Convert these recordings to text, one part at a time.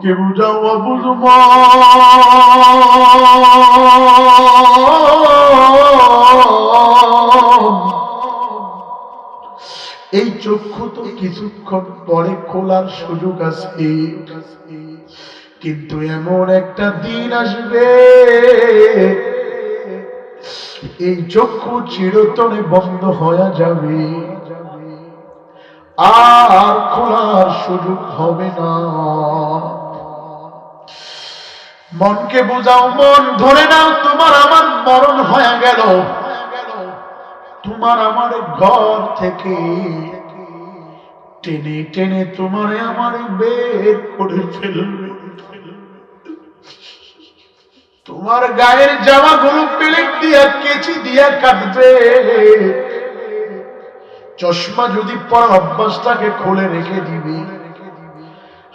মনকে বুঝাও বুঝব এই চক্ষু তো কিছুক্ষণ পরে খোলার সুযোগ আছে, কিন্তু এমন একটা দিন আসবে এই চক্ষু চিরতরে বন্ধ হয়ে যাবে, আর খোলার সুযোগ হবে না। মনকে বোঝাও, মন ধরে নাও তোমার আমার মরণ হয়ে গেল, তোমার আমার ঘর থেকে টেনে টেনে তোমারে আমার বের করে ফেলবে, তোমার গায়ের জামা গুলো পেলেট দিয়া কেচি দিয়া কাটবে, চশমা যদি পরা অভ্যাসটাকে খুলে রেখে দিবে,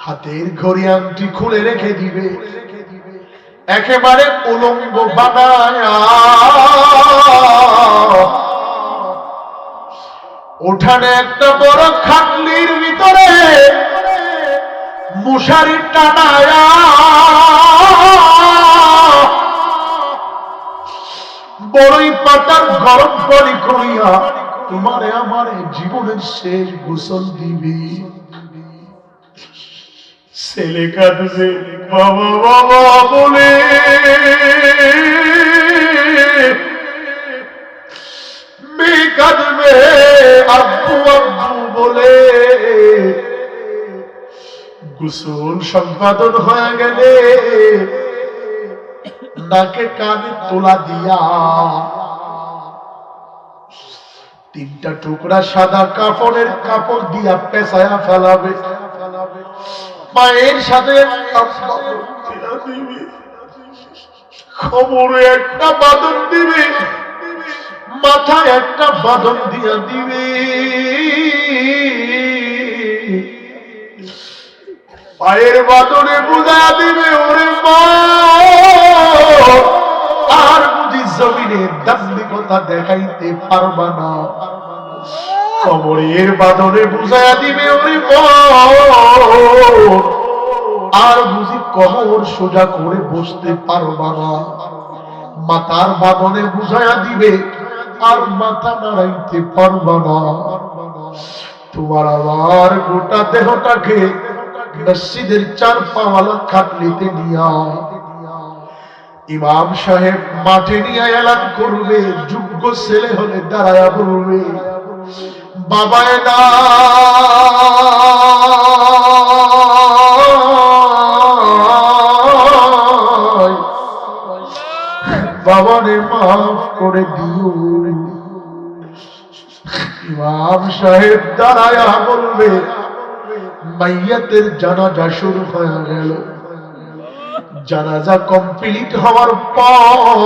হাতের ঘড়ি আংটি খুলে রেখে দিবে, একেবারে উলঙ্গ বানায়া উঠানে একটা বড় খাটলির ভিতরে মশারি টানায়া বড়ই পাতার গরম পানি করিয়া তোমারে আমার জীবনের শেষ গোসল দিবি। ছেলে কাঁদবে বাবা বাবা বলে, মেয়ে কাঁদবে আব্বু আব্বু বলে, গোসল সম্পাদন হয়ে গেলে নাকে কানে তোলা দিয়া তিনটা টুকরা সাদা কাপড়ের কাপড় দিয়া পেঁচায়া ফেলাবে, মায়ের সাথে খবরে একটা বাঁধন দিবে, মাথায় একটা বাঁধন দিয়া দিবে, পায়ের বাঁধনে বুঝা দিবে ওরে মা, আর বুঝি জমিনে দাম্ভিকতা দেখাইতে পারবা না, কবরের বাঁধনে বুঝা দিবে ওরে মা, আর বুঝি কবর সোজা করে বসতে পারবা না, মাথার বাঁধনে বুঝাইয়া দিবে আর মাথা নাড়াইতে পারবা না, তোমার আবার গোটা দেহটাকে মসজিদের চার পাওয়ালা খাটলিতে নিয়া ইমাম সাহেব মাঠে নিয়ে এলান করবে, যোগ্য ছেলে হলে দাঁড়ায়া বলবে বাবা না বাবারে মাফ করে দিও। ইমাম সাহেব দাঁড়ায়া বলবে মাইয়াতের জানাজা শুরু হয়ে গেল, জানাজা কমপ্লিট হওয়ার পর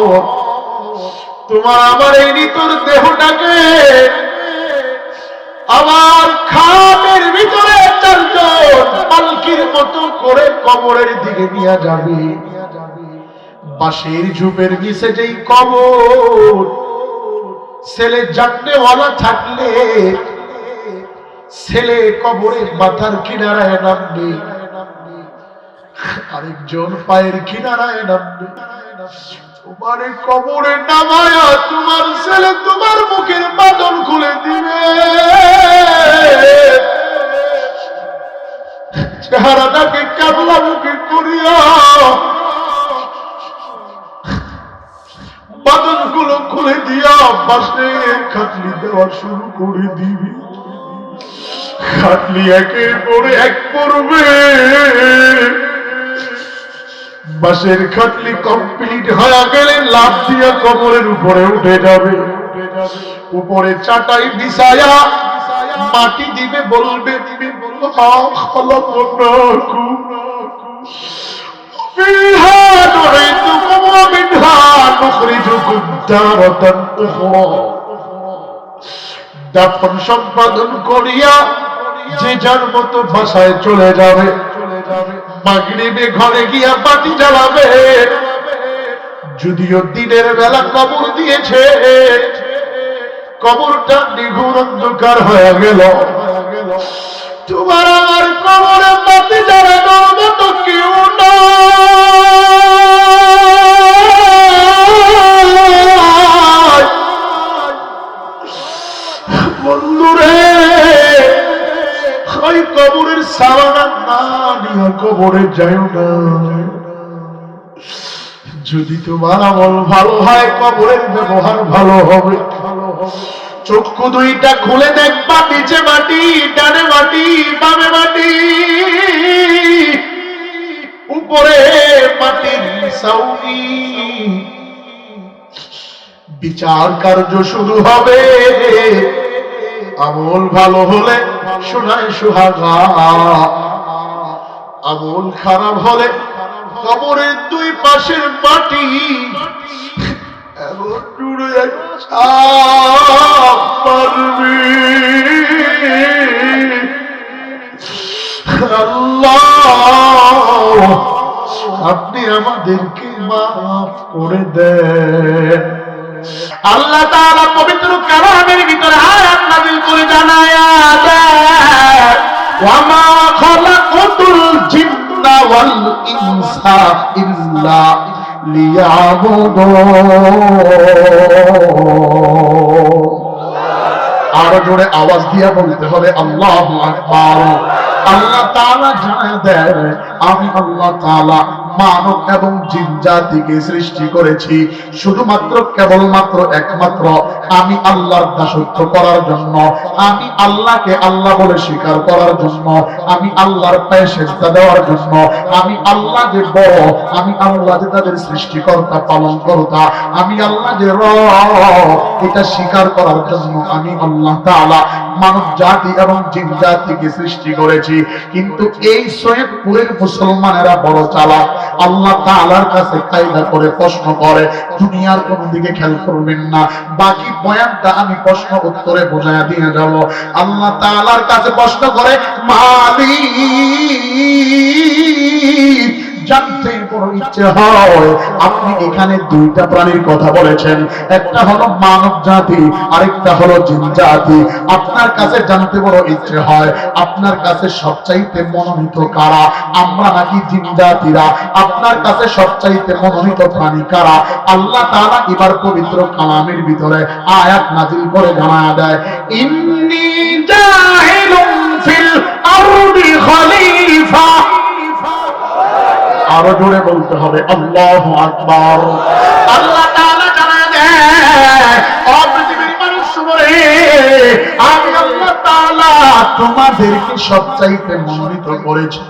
তোমার আমার এই নিতর দেহটাকে আমার খামের ভিতরে চারজন পালকির মতো করে কবরের দিকে নিয়ে যাবে, বাঁশের ঝুপের নিচে যেই কবর, ছেলে জাননেওয়ালা থাকলে ছেলে কবরের মাথার কিনারায় নামবে, আরেকজন পায়ের কিনারায় নামবে, তোমার কবরে নামায়া তোমার ছেলে তোমার মুখের বাঁধন খুলে দিবে, চেহারাটাকে কাবলা মুখে করিয়া বাঁধন গুলো খুলে দিয়া পাশে খাটলি দেওয়া শুরু করে দিবি, খাটলি একের পরে এক পড়বে, বাঁশের খাটলি কমপ্লিট হয়ে গেলে লাফ দিয়া কবরের উপরে উঠে যাবে, উপরে চাটাই বিছায়া মাটি দিবে, বলবে দাফন সম্পাদন করিয়া যে যার মতো ভাষায় চলে যাবে, মাগরিবে ঘরে গিয়া বাতি জ্বালাবে, যদিও দিনের বেলা কবর দিয়েছে, কবরটা নিঘুর অন্ধকার হয়ে গেল, তোমার আমার কবরে বাতি জ্বালানোর মতো কেউ কবরে যাও না। যদি তোমার আমল ভালো হয় কবরের ব্যবহার ভালো হবে। চক্ষু দুইটা খুলে দেখবা নিচে মাটি, ডানে মাটি, বামে মাটি, উপরে মাটির ছাউনি। বিচার কার্য শুরু হবে। আমল ভালো হলে শোনায় সোহাগা, আমল খারাপ হলে কবরের দুই পাশের মাটি এমন জুড়ে পারবে। আল্লাহ আপনি আমাদেরকে মাফ করে দেন। আল্লাহ তাআলা পবিত্র কালামের ভিতরে আয়াত নাযিল করে জানায়া দেন, ওয়া মা খালাকাতুল জিন্না ওয়াল ইনসা ইল্লা লিয়াবুদুন। আরো জোরে আওয়াজ দিয়ে বলতে হবে আল্লাহু আকবার। আল্লাহ তাআলা জানায় দেন, আমি আল্লাহ তাআলা মানব এবং জিন জাতিকে সৃষ্টি করেছি শুধুমাত্র কেবলমাত্র একমাত্র আমি আল্লাহর দাসত্ব করার জন্য, আমি আল্লাহকে আল্লাহ বলে স্বীকার করার জন্য, আমি আল্লাহর পায়ে সেজদা দেওয়ার জন্য, আমি আল্লাহ যে বড়, আমি আল্লাহ যে তাদের সৃষ্টিকর্তা পালনকর্তা, আমি আল্লাহ যে রব, এটা স্বীকার করার জন্য আমি আল্লাহ তাআলা মানব জাতি এবং জিন জাতিকে সৃষ্টি করেছি। কিন্তু এই সৈয়দপুরের মুসলমানেরা বড় চালাক। আল্লাহ তাআলার কাছে কায়দা করে প্রশ্ন করে, দুনিয়ার কোন দিকে খেয়াল করবেন না, বাকি বয়ানটা আমি প্রশ্ন উত্তরে বোঝায়া দিয়ে যাব। আল্লাহ তাআলার কাছে প্রশ্ন করে, মালিক জানতে বড় ইচ্ছে হয়, আপনি এখানে দুইটা প্রাণীর কথা বলেছেন, একটা হলো মানব জাতি, আরেকটা হলো জিন জাতি। আপনার কাছে জানতে বড় ইচ্ছে হয়, আপনার কাছে সবচাইতে মনোনীত কারা, আমরা নাকি জিন জাতিরা? আপনার কাছে সবচাইতে মনোনীত প্রাণী কারা? আল্লাহ তাআলা এবার পবিত্র কালামের ভিতরে আয়াত নাযিল করে জানায়া দেয়, ইন্নী জাহিলুন ফিল আরদি খলিফা। আরো জোরে বলতে হবে আল্লাহু আকবার। আল্লাহ তাআলা জানায় দেয়, ও পৃথিবীর মানুষ শুনে, আমি আল্লাহ তাআলা তোমাদেরকে সবচাইতে মনোনীত করেছি,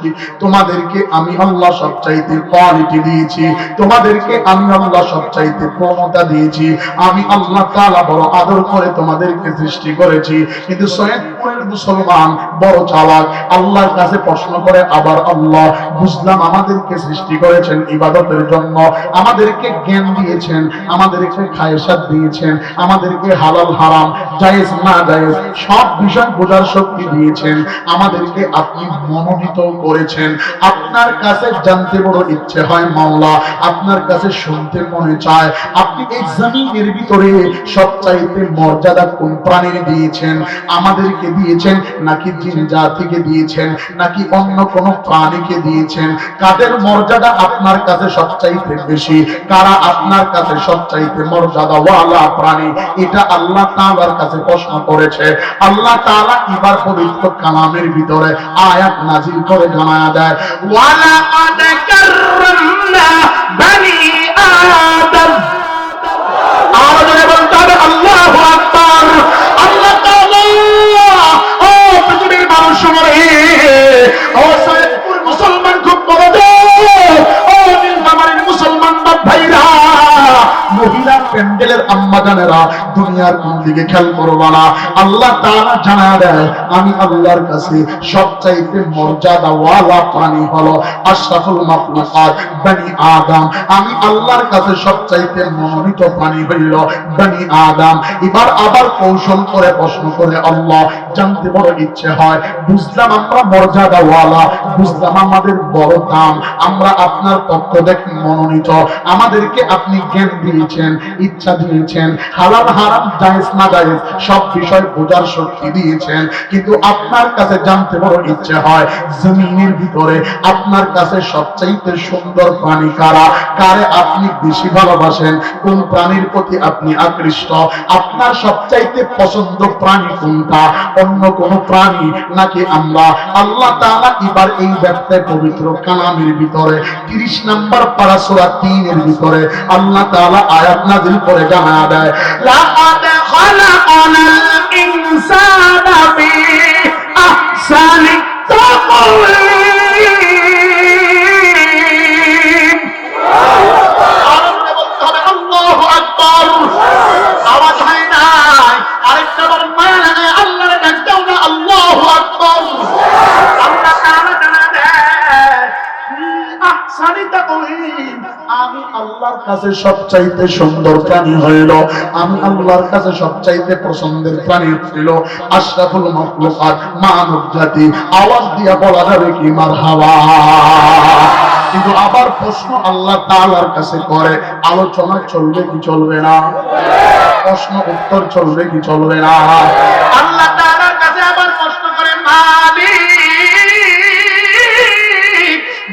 তোমাদেরকে আমি আল্লাহ সবচাইতে কোয়ালিটি দিয়েছি, তোমাদেরকে আমি আল্লাহ সবচাইতে ক্ষমতা দিয়েছি, আমি আল্লাহ তাআলা বড় আদর করে তোমাদেরকে সৃষ্টি করেছি। কিন্তু সৈয়দপুরের মুসলমান বড় চালাক, আল্লাহর কাছে প্রশ্ন করে আবার, আল্লাহ বুঝলাম আমাদেরকে সৃষ্টি করেছেন ইবাদতের জন্য, আমাদেরকে জ্ঞান দিয়েছেন, আমাদেরকে খায়সাত দিয়েছেন, আমাদেরকে হালাল হারাম জায়েজ না জায়েজ সব বিষয় বোঝার শক্তি দিয়েছেন, আমাদেরকে আপনি মনোনীত করেছেন। আপনার কাছে জানতে বড় ইচ্ছে হয় মাওলা, আপনার কাছে শুনতে মনে চায়, আপনি এই জমিনের ভিতরে সবচাইতে মর্যাদা কোন প্রাণীর দিয়েছেন? আমাদেরকে দিয়েছেন নাকি জিন জাতিকে দিয়েছেন নাকি অন্য কোন প্রাণীকে দিয়েছেন? কাদের মর্যাদা আপনার কাছে সবচাইতে বেশি? কারা আপনার কাছে সবচাইতে মর্যাদাওয়ালা প্রাণী? এটা আল্লাহ তাআলার কাছে প্রশ্ন করেছে। আল্লাহ তাআলা এবার পবিত্র কালামের ভিতরে আয়াত নাযিল করে জানায়া দেয়, ওয়ালাকাদ কাররামনা বনি আদম। আর জোরে বলতে হবে আল্লাহু আকবার। আল্লাহ তাআলা, ও পৃথিবীর মানুষ শুনে, ও সৈয়দপুর মুসলমান খুব বড় দেশ, ও নীলফামারীর মুসলমান বাপ ভাইরা, মহিলা প্যান্ডেলের আম্মা জানেরা, দুনিয়ার কোন দিকে খেয়াল করবা না। আল্লাহ তাআলা জানায় দেয়, আমি আল্লাহর কাছে সবচাইতে মর্যাদাওয়ালা প্রাণী হলো আশরাফুল মাখলুকাত বনি আদম। আমি আল্লাহর কাছে সবচাইতে মনোনীত প্রাণী হইল বনি আদম। এবার আবার কৌশল করে প্রশ্ন করে, আল্লাহ জানতে বড় ইচ্ছে হয়, বুঝলাম আমরা মর্যাদাওয়ালা, বুঝলাম আমাদের বড় দাম, আমরা আপনার পক্ষ থেকে মনোনীত, আমাদেরকে আপনি জ্ঞান দিয়েছেন, ইচ্ছা দিয়েছেন, হালাল হারাম জায়েজ না জায়েজ সব বিষয় বোঝার শক্তি দিয়েছেন, কিন্তু আপনার কাছে জানতে বড় ইচ্ছে হয় জমিনের ভিতরে আপনার কাছে সবচাইতে সুন্দর প্রাণী কারা, কারে আপনি বেশি ভালোবাসেন, কোন প্রাণীর প্রতি আপনি আকৃষ্ট, আপনার সবচাইতে পছন্দ প্রাণী কোনটা, অন্য কোন প্রাণী নাকি আমরা? আল্লাহ তাআলা এবার এই ব্যাপারে পবিত্র কালামের ভিতরে 30 নম্বর পারা সূরা 3 এর ভিতরে আল্লাহ তাআলা আয়াত নাযিল করে জানায়া দেয়, লাকাদ খালাকনাল ইনসানা ফি আহসানি তাকওয়িম। আল্লাহু আকবার। আওয়াজ হয় না, আরেকটা বার মায়া লাগে আল্লাহর ডাক দাও না, আল্লাহু আকবার। আল্লাহ তাআলা জানা দেয় আহসানি তাকওয়িম, আমি আল্লাহর কাছে সবচাইতে সুন্দর প্রাণী হইল, আমি আল্লাহর কাছে সবচাইতে পছন্দের প্রাণী হইল আশরাফুল মাখলুকাত, মানব জাতি। আওয়াজ দিয়া বলা যাবে কি মারহাবা? কিন্তু আবার প্রশ্ন আল্লাহ তাআলার কাছে করে, আলোচনা চলবে কি চলবে না? প্রশ্ন উত্তর চলবে কি চলবে না? আল্লাহ তাআলার কাছে আবার প্রশ্ন করে, মালিক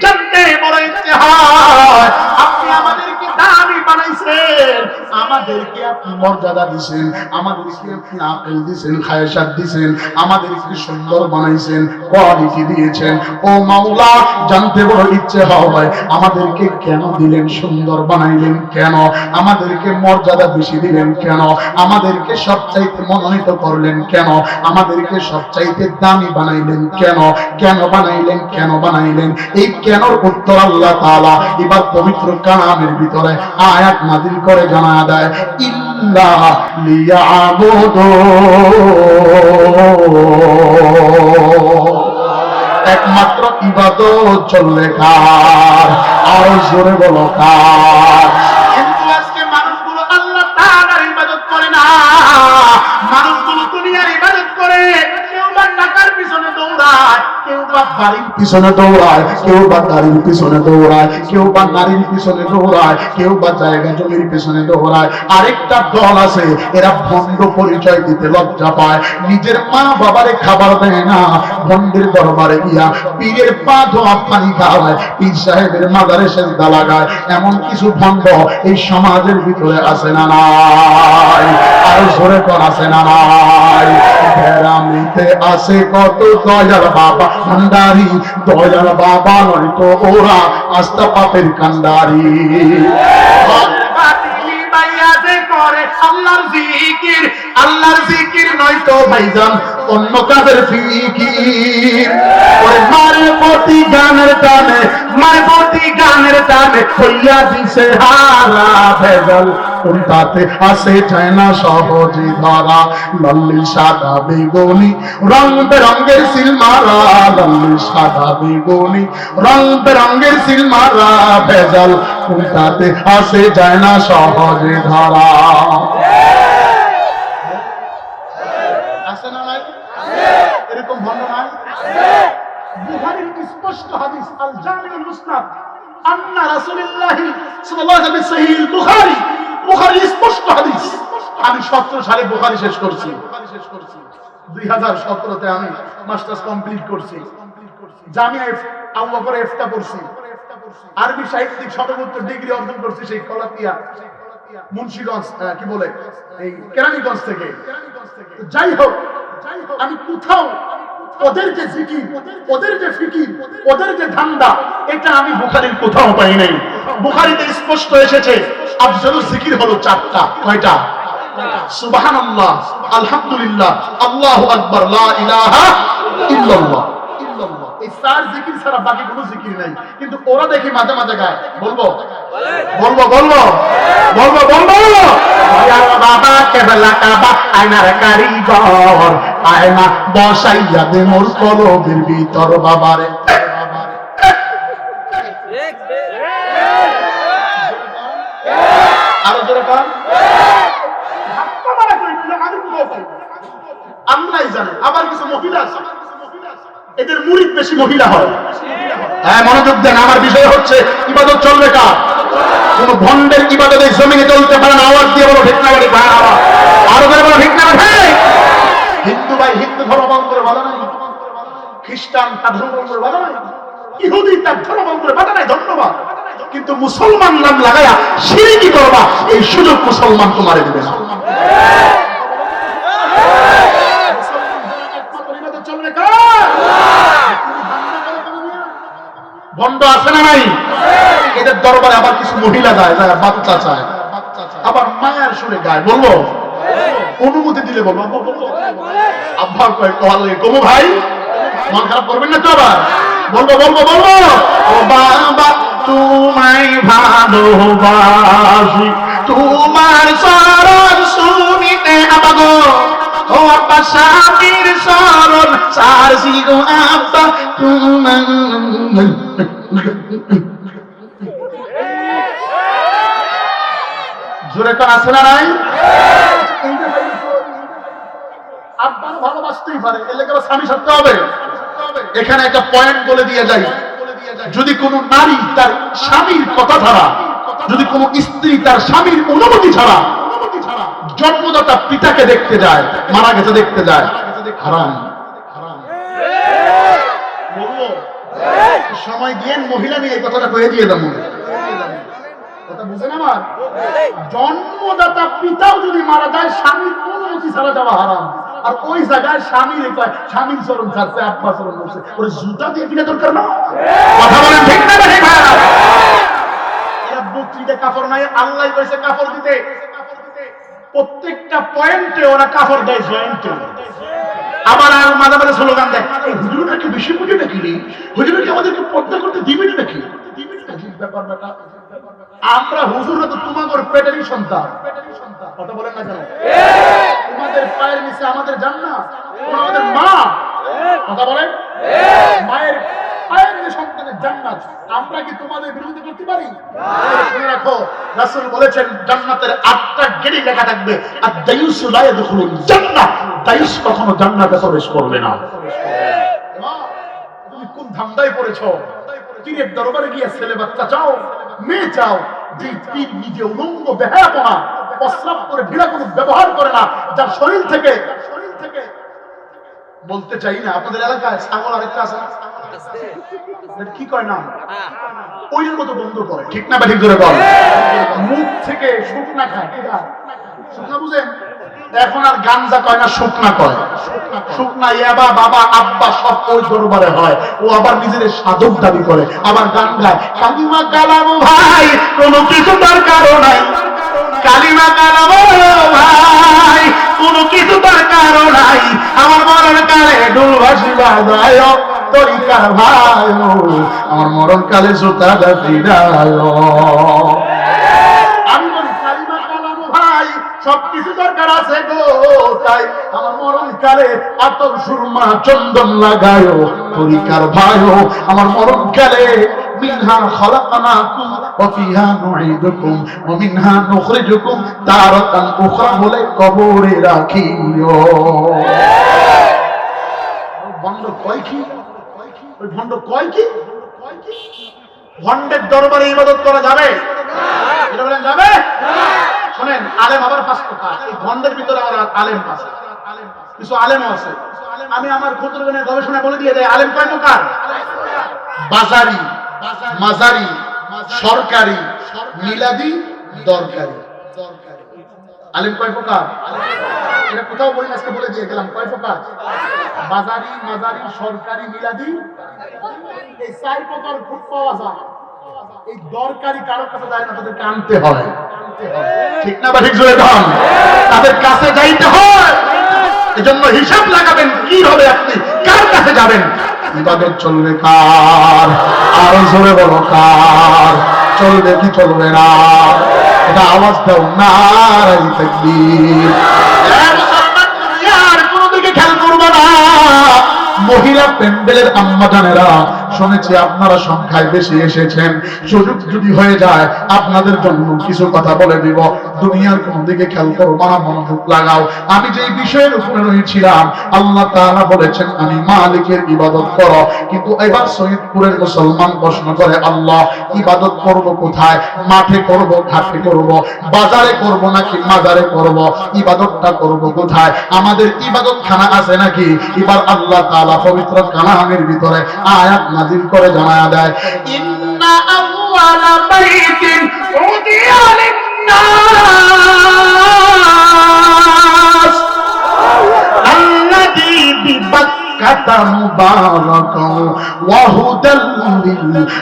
জানতে বড় ইচ্ছে হয়, আপনি আমাদেরকে দামি বানাইছেন, আমাদেরকে আপনি মর্যাদা দিয়েছেন, আমাদেরকে আপনি আকল দিয়েছেন, খায়সাত দিয়েছেন, আমাদেরকে সুন্দর বানাইছেন, কোয়ালিটি দিয়েছেন। ও মাওলা জানতে বড় ইচ্ছে হয়, আমাদেরকে কেন দিলেন, সুন্দর বানাইলেন কেন, আমাদেরকে মর্যাদা বেশি দিলেন কেন, আমাদেরকে সবচাইতে মনোনীত করলেন কেন, আমাদেরকে সবচাইতে দামি বানাইলেন কেন, কেন বানাইলেন, কেন বানাইলেন? এই কেনর উত্তর আল্লাহ তাআলা এবার পবিত্র কালামের ভিতরে আয়াত নাযিল করে জানায়া দেয়, ইল্লা লিয়াবুদু, একমাত্র ইবাদত চলবে কার? আর জোরে বলো কার? কিন্তু আজকে মানুষগুলো আল্লাহ তাআলার ইবাদত করে না, মানুষগুলো দুনিয়ার ইবাদত করে। কেউ বা টাকার পিছনে দৌড়ায়, কেউ বা বাড়ির পিছনে দৌড়ায়, কেউ বা গাড়ির পিছনে দৌড়ায়, কেউ বা নারীর পিছনে দৌড়ায়, কেউ বা জায়গা জমির পিছনে দৌড়ায়। আরেকটা দল আছে, এরা ভণ্ড পরিচয় দিতে লজ্জা পায়, নিজের মা বাবারে খাবার দেয় না, ভণ্ডের দরবারে গিয়া পীরের পা ধোয়া পানি খাওয়ায়, পীর সাহেবের মাজারে সেজদা লাগায়। এমন কিছু ভণ্ড এই সমাজের ভিতরে আছে না নাই? আর জোরে কর আছে না নাই? গ্রামেতে আছে কত দয়াল বাবা ভান্ডারি, দয়াল বাবা নয়তো ওরা আস্তা পাপের কান্ডারি। আল্লাহর জিকির, আল্লাহর জিকির নয়তো ভাইজান অন্য কাদের ফিকির। ওই মায়ের প্রতি গানের টানে, মায়ের প্রতি গানের টানে হইয়া দিছে হারা ভেজাল, কোনটাতে আসে যায় না সহজে ধরা। লাল্লি সাদা বেগুনি রং বেরঙের সিল মারা, লাল্লি সাদা বেগুনি রং বেরঙের সিল মারা ভেজাল, কোনটাতে আসে যায় না সহজে ধরা। আছে না নাই? এরকম ভণ্ড নাই? বুখারীর স্পষ্ট হাদিস, আল জামিউল মুসনাদ আন্না রাসূলুল্লাহ সাল্লাল্লাহু আলাইহি ওয়াসাল্লাম, সহিহ বুখারী, বুখারী স্পষ্ট হাদিস। আমি 17 সালে বুখারী শেষ করছি, 2017 তে আমি মাস্টার্স কমপ্লিট করছি, জামিয়া আবু বকর ইফতা পড়ছি, আরবি সাহিত্যিক শতকোত্তর ডিগ্রি অর্জন করছি সেই কলাতিয়া মুন্সিগঞ্জ, কি বলে এই কেরানীগঞ্জ থেকে। যাই হোক, আমি কোথাও ওদের যে জিকির, ওদের যে ফিকির, ওদের যে ধান্দা, এটা আমি বুখারীর কোথাও পাই নাই। বুখারীতে স্পষ্ট এসেছে আফজালুজ জিকির হলো 4টা। কয়টা? সুবহানাল্লাহ, আলহামদুলিল্লাহ, আল্লাহু আকবার, লা ইলাহা ইল্লাল্লাহ। এই 4 জিকির ছাড়া বাকি কোনো জিকির নাই। কিন্তু ওরা দেখি মাঝে মাঝে গায়, বলবো বলবো বলবো বলবো বলবো, ইয়া বাবা কেবলা কাবা আয়নার কারিগর, আয়না বসাইয়া দে মোর কলবের ভিতর বাবারে। আরো জোরে কান। আমরাই জানি। আবার কিছু মহিলা আছে, এদের মুরিদ বেশি মহিলা হয়। হ্যাঁ, মনোযোগ দেন, আমার বিষয় হচ্ছে ইবাদত চলবে কার? কোন ভণ্ডের ইবাদতে জমিনে চলতে পারে না। আওয়াজ দিয়ে বলো ঠিক না বলি ভাই, আরো করে বলো ঠিক না ভাই। হিন্দু ভাই হিন্দু ধর্ম পালন করে ভালো নাই, খ্রিস্টান তার ধর্ম পালন করে ভালো নাই, ইহুদি তার ধর্ম পালন করে ভালো নাই, ধন্যবাদ। কিন্তু মুসলমান নাম লাগায়া শিরকি করবা, এই সুযোগ মুসলমান তোমারে দিবে না। ভণ্ড আছে না নাই? এদের দরবারে আবার কিছু মহিলা যায়, বাচ্চা চায়, আবার মায়ের সুরে গায়। বলবো অনুমতি দিলে বলবো, আব্বা কয় কলে কমু ভাই, মন খারাপ করবেন না তো আবার? বলবো বলবো বলবো, ও বাবা তোমায় ভালোবাসি, তোমার শরণ শুনিতে আবাগো, ও আব্বা স্বামীর শরণ সারছি গো আব্বা তোমার। জোরে তো আছে না নাই? আব্বা ভালোবাসতেই পারে, এর লেগে স্বামী সাথে হবে। এখানে একটা পয়েন্ট বলে দিয়ে যাই, যদি কোন নারী তার স্বামীর কথা ছাড়া, যদি কোন স্ত্রী তার স্বামীর অনুমতি ছাড়া জন্মদাতা পিতাকে দেখতে যায়, মারা গেছে দেখতে যায়, হারাম। সময় দিয়ে মহিলা নিয়ে এই কথাটা কয়ে দিয়ে দেবো, কথা বুঝেন আমার? জন্মদাতা পিতাও যদি মারা যায় স্বামীর অনুমতি ছাড়া যাওয়া হারাম। আর ওই জায়গায় স্বামীর চরণ ছাড়ছে, আব্বা চরণ করছে, ওই জুতা দিয়ে কিনা দরকার না। কথা বলেন ঠিক না? এরা বকরিতে কাপড় নাই, আল্লাহ কইছে কাপড় দিতে। প্রত্যেকটা পয়েন্টে ওরা কাপড় দেয় জয়েন্টে। আবার আর মাঝে মাঝে স্লোগান দেয়, এই হুজুরটা কি বেশি বুঝে নাকি রে, হুজুর কি আমাদেরকে পর্দা করতে দিবে নাকি? ব্যাপার বেটা, আমরা হুজুর তো তোমাদের পেটেরই সন্তান। কথা বলেন না কেন? তোমাদের পায়ের নিচে আমাদের জান্নাত, আমাদের মা। কথা বলেন, মায়ের পায়ের নিচে সন্তানের জান্নাত। আমরা কি তোমাদের বিরোধিতা করতে পারি? শুনে রাখো, রাসূল বলেছেন জান্নাতের 8টা গেট লেখা থাকবে, আর দায়ুস লা ইয়াদখুলুল জান্নাহ, দায়ুস কখনো জান্নাতে প্রবেশ করবে না। তুমি কোন ধান্দায় পড়েছো? পীরের দরবারে গিয়ে ছেলে বাচ্চা চাও, মেয়ে চাও, যে পীর নিজে উলঙ্গ বেহায়াপনা, প্রস্রাব করে ভিড়া কোনো ব্যবহার করে না, যার শরীর থেকে বলতে চাই না, আপনাদের এলাকায় ছাগল আরেকটা আছে না, কি কয় নাম, ওই মতো বন্ধ করে, ঠিক না? ঠিক ধরে বল, মুখ থেকে শুকনা খায়, শুকনা বুঝেন? এখন আর গাঞ্জা কয় না, শুকনা কয়। শুকনা ইয়াবা বাবা আব্বা সব ওই দরবারে হয়। ও আবার নিজের সাধক দাবি করে, আবার গান গায়, কালিমা কালাম ভাই কোনো কিছু তার কারণ নাই, কালিমা কালাম ভাই কোনো কিছু তার কারণ নাই, আমার মরণ কালে ডুলবাসী বাজায় তরিকার ভাই, আমার মরণ কালে জুতা ফিরায়। আমি বলি কালিমা কালাম ভাই সবকিছু দরকার আছে গো, তাই আমার মরণ কালে আতর সুরমা চন্দন লাগায় তরিকার ভাই, আমার মরণ কালে মিনহা খালাকনাকুম ওয়া ফিহা নুঈদুকুম ওয়া মিনহা নুখরিজুকুম তারাতান উখরা বলে কবরে রাখিও। ভণ্ড কয় কি? ওই ভণ্ড কয় কি? ভণ্ডের দরবারে ইবাদত করা যাবে? এটা বলেন যাবে? শোনেন, আলেম আবার 5 প্রকার। এই ভণ্ডের ভিতরে আবার আলেম আছে, কিছু আলেমও আছে। আমি আমার ক্ষুদ্রজ্ঞানের গবেষণা বলে দিয়ে দেয়, আলেম কয় প্রকার? বাজারি, মাজারি, সরকারি, মিলাদি, দরকারি। আলেম কয় প্রকার? এটা কোথাও বলি না, আজকে বলে দিয়ে গেলাম কয় প্রকার। বাজারি, মাজারি, সরকারি, মিলাদি, এই 4 প্রকার খুব পাওয়া যায়। এই দরকারি কারো কাছে যায় না, তাদেরকে আনতে হয়, ঠিক না? বা ঠিক জোরে বল, তাদের কাছে যাইতে হয়। এজন্য হিসাব লাগাবেন কি হবে, আপনি কার কাছে যাবেন। ইবাদত চলবে কার? আরো জোরে বলো কার? চলবে কি চলবে না? এটা আওয়াজ দাও, নারায়ে তাকবীর। মুসলমান দুনিয়ার কোন দিকে খেয়াল করবে না। মহিলা প্যান্ডেলের আম্মা জানেরা শুনেছি আপনারা সংখ্যায় বেশি এসেছেন, সুযোগ যদি হয়ে যায় আপনাদের জন্য কিছু কথা বলে দিব। দুনিয়ার কোন দিকে খেয়াল করবো না, মনোযোগ লাগাও। আমি যে বিষয়ের উপরে রয়েছিলাম, আল্লাহ তাআলা বলেছেন আমি মালিকের ইবাদত করো। কিন্তু এবার সৈয়দপুরের মুসলমান প্রশ্ন করে, আল্লাহ ইবাদত করব কোথায়? মাঠে করব, ঘাটে করব, বাজারে করব নাকি মাজারে করব? ইবাদতটা করব কোথায়? আমাদের ইবাদত খানা আছে নাকি? এবার আল্লাহ তাআলা পবিত্র কালামের ভিতরে আয়াত নাযিল করে জানায়া দেয়, ইন্না আউয়ালা বাইতিন উদিয়া লিন-নাস আল্লাযী বিবাক্কাতা মুবারাকাও ওয়া হুদাল লিল-আলামিন।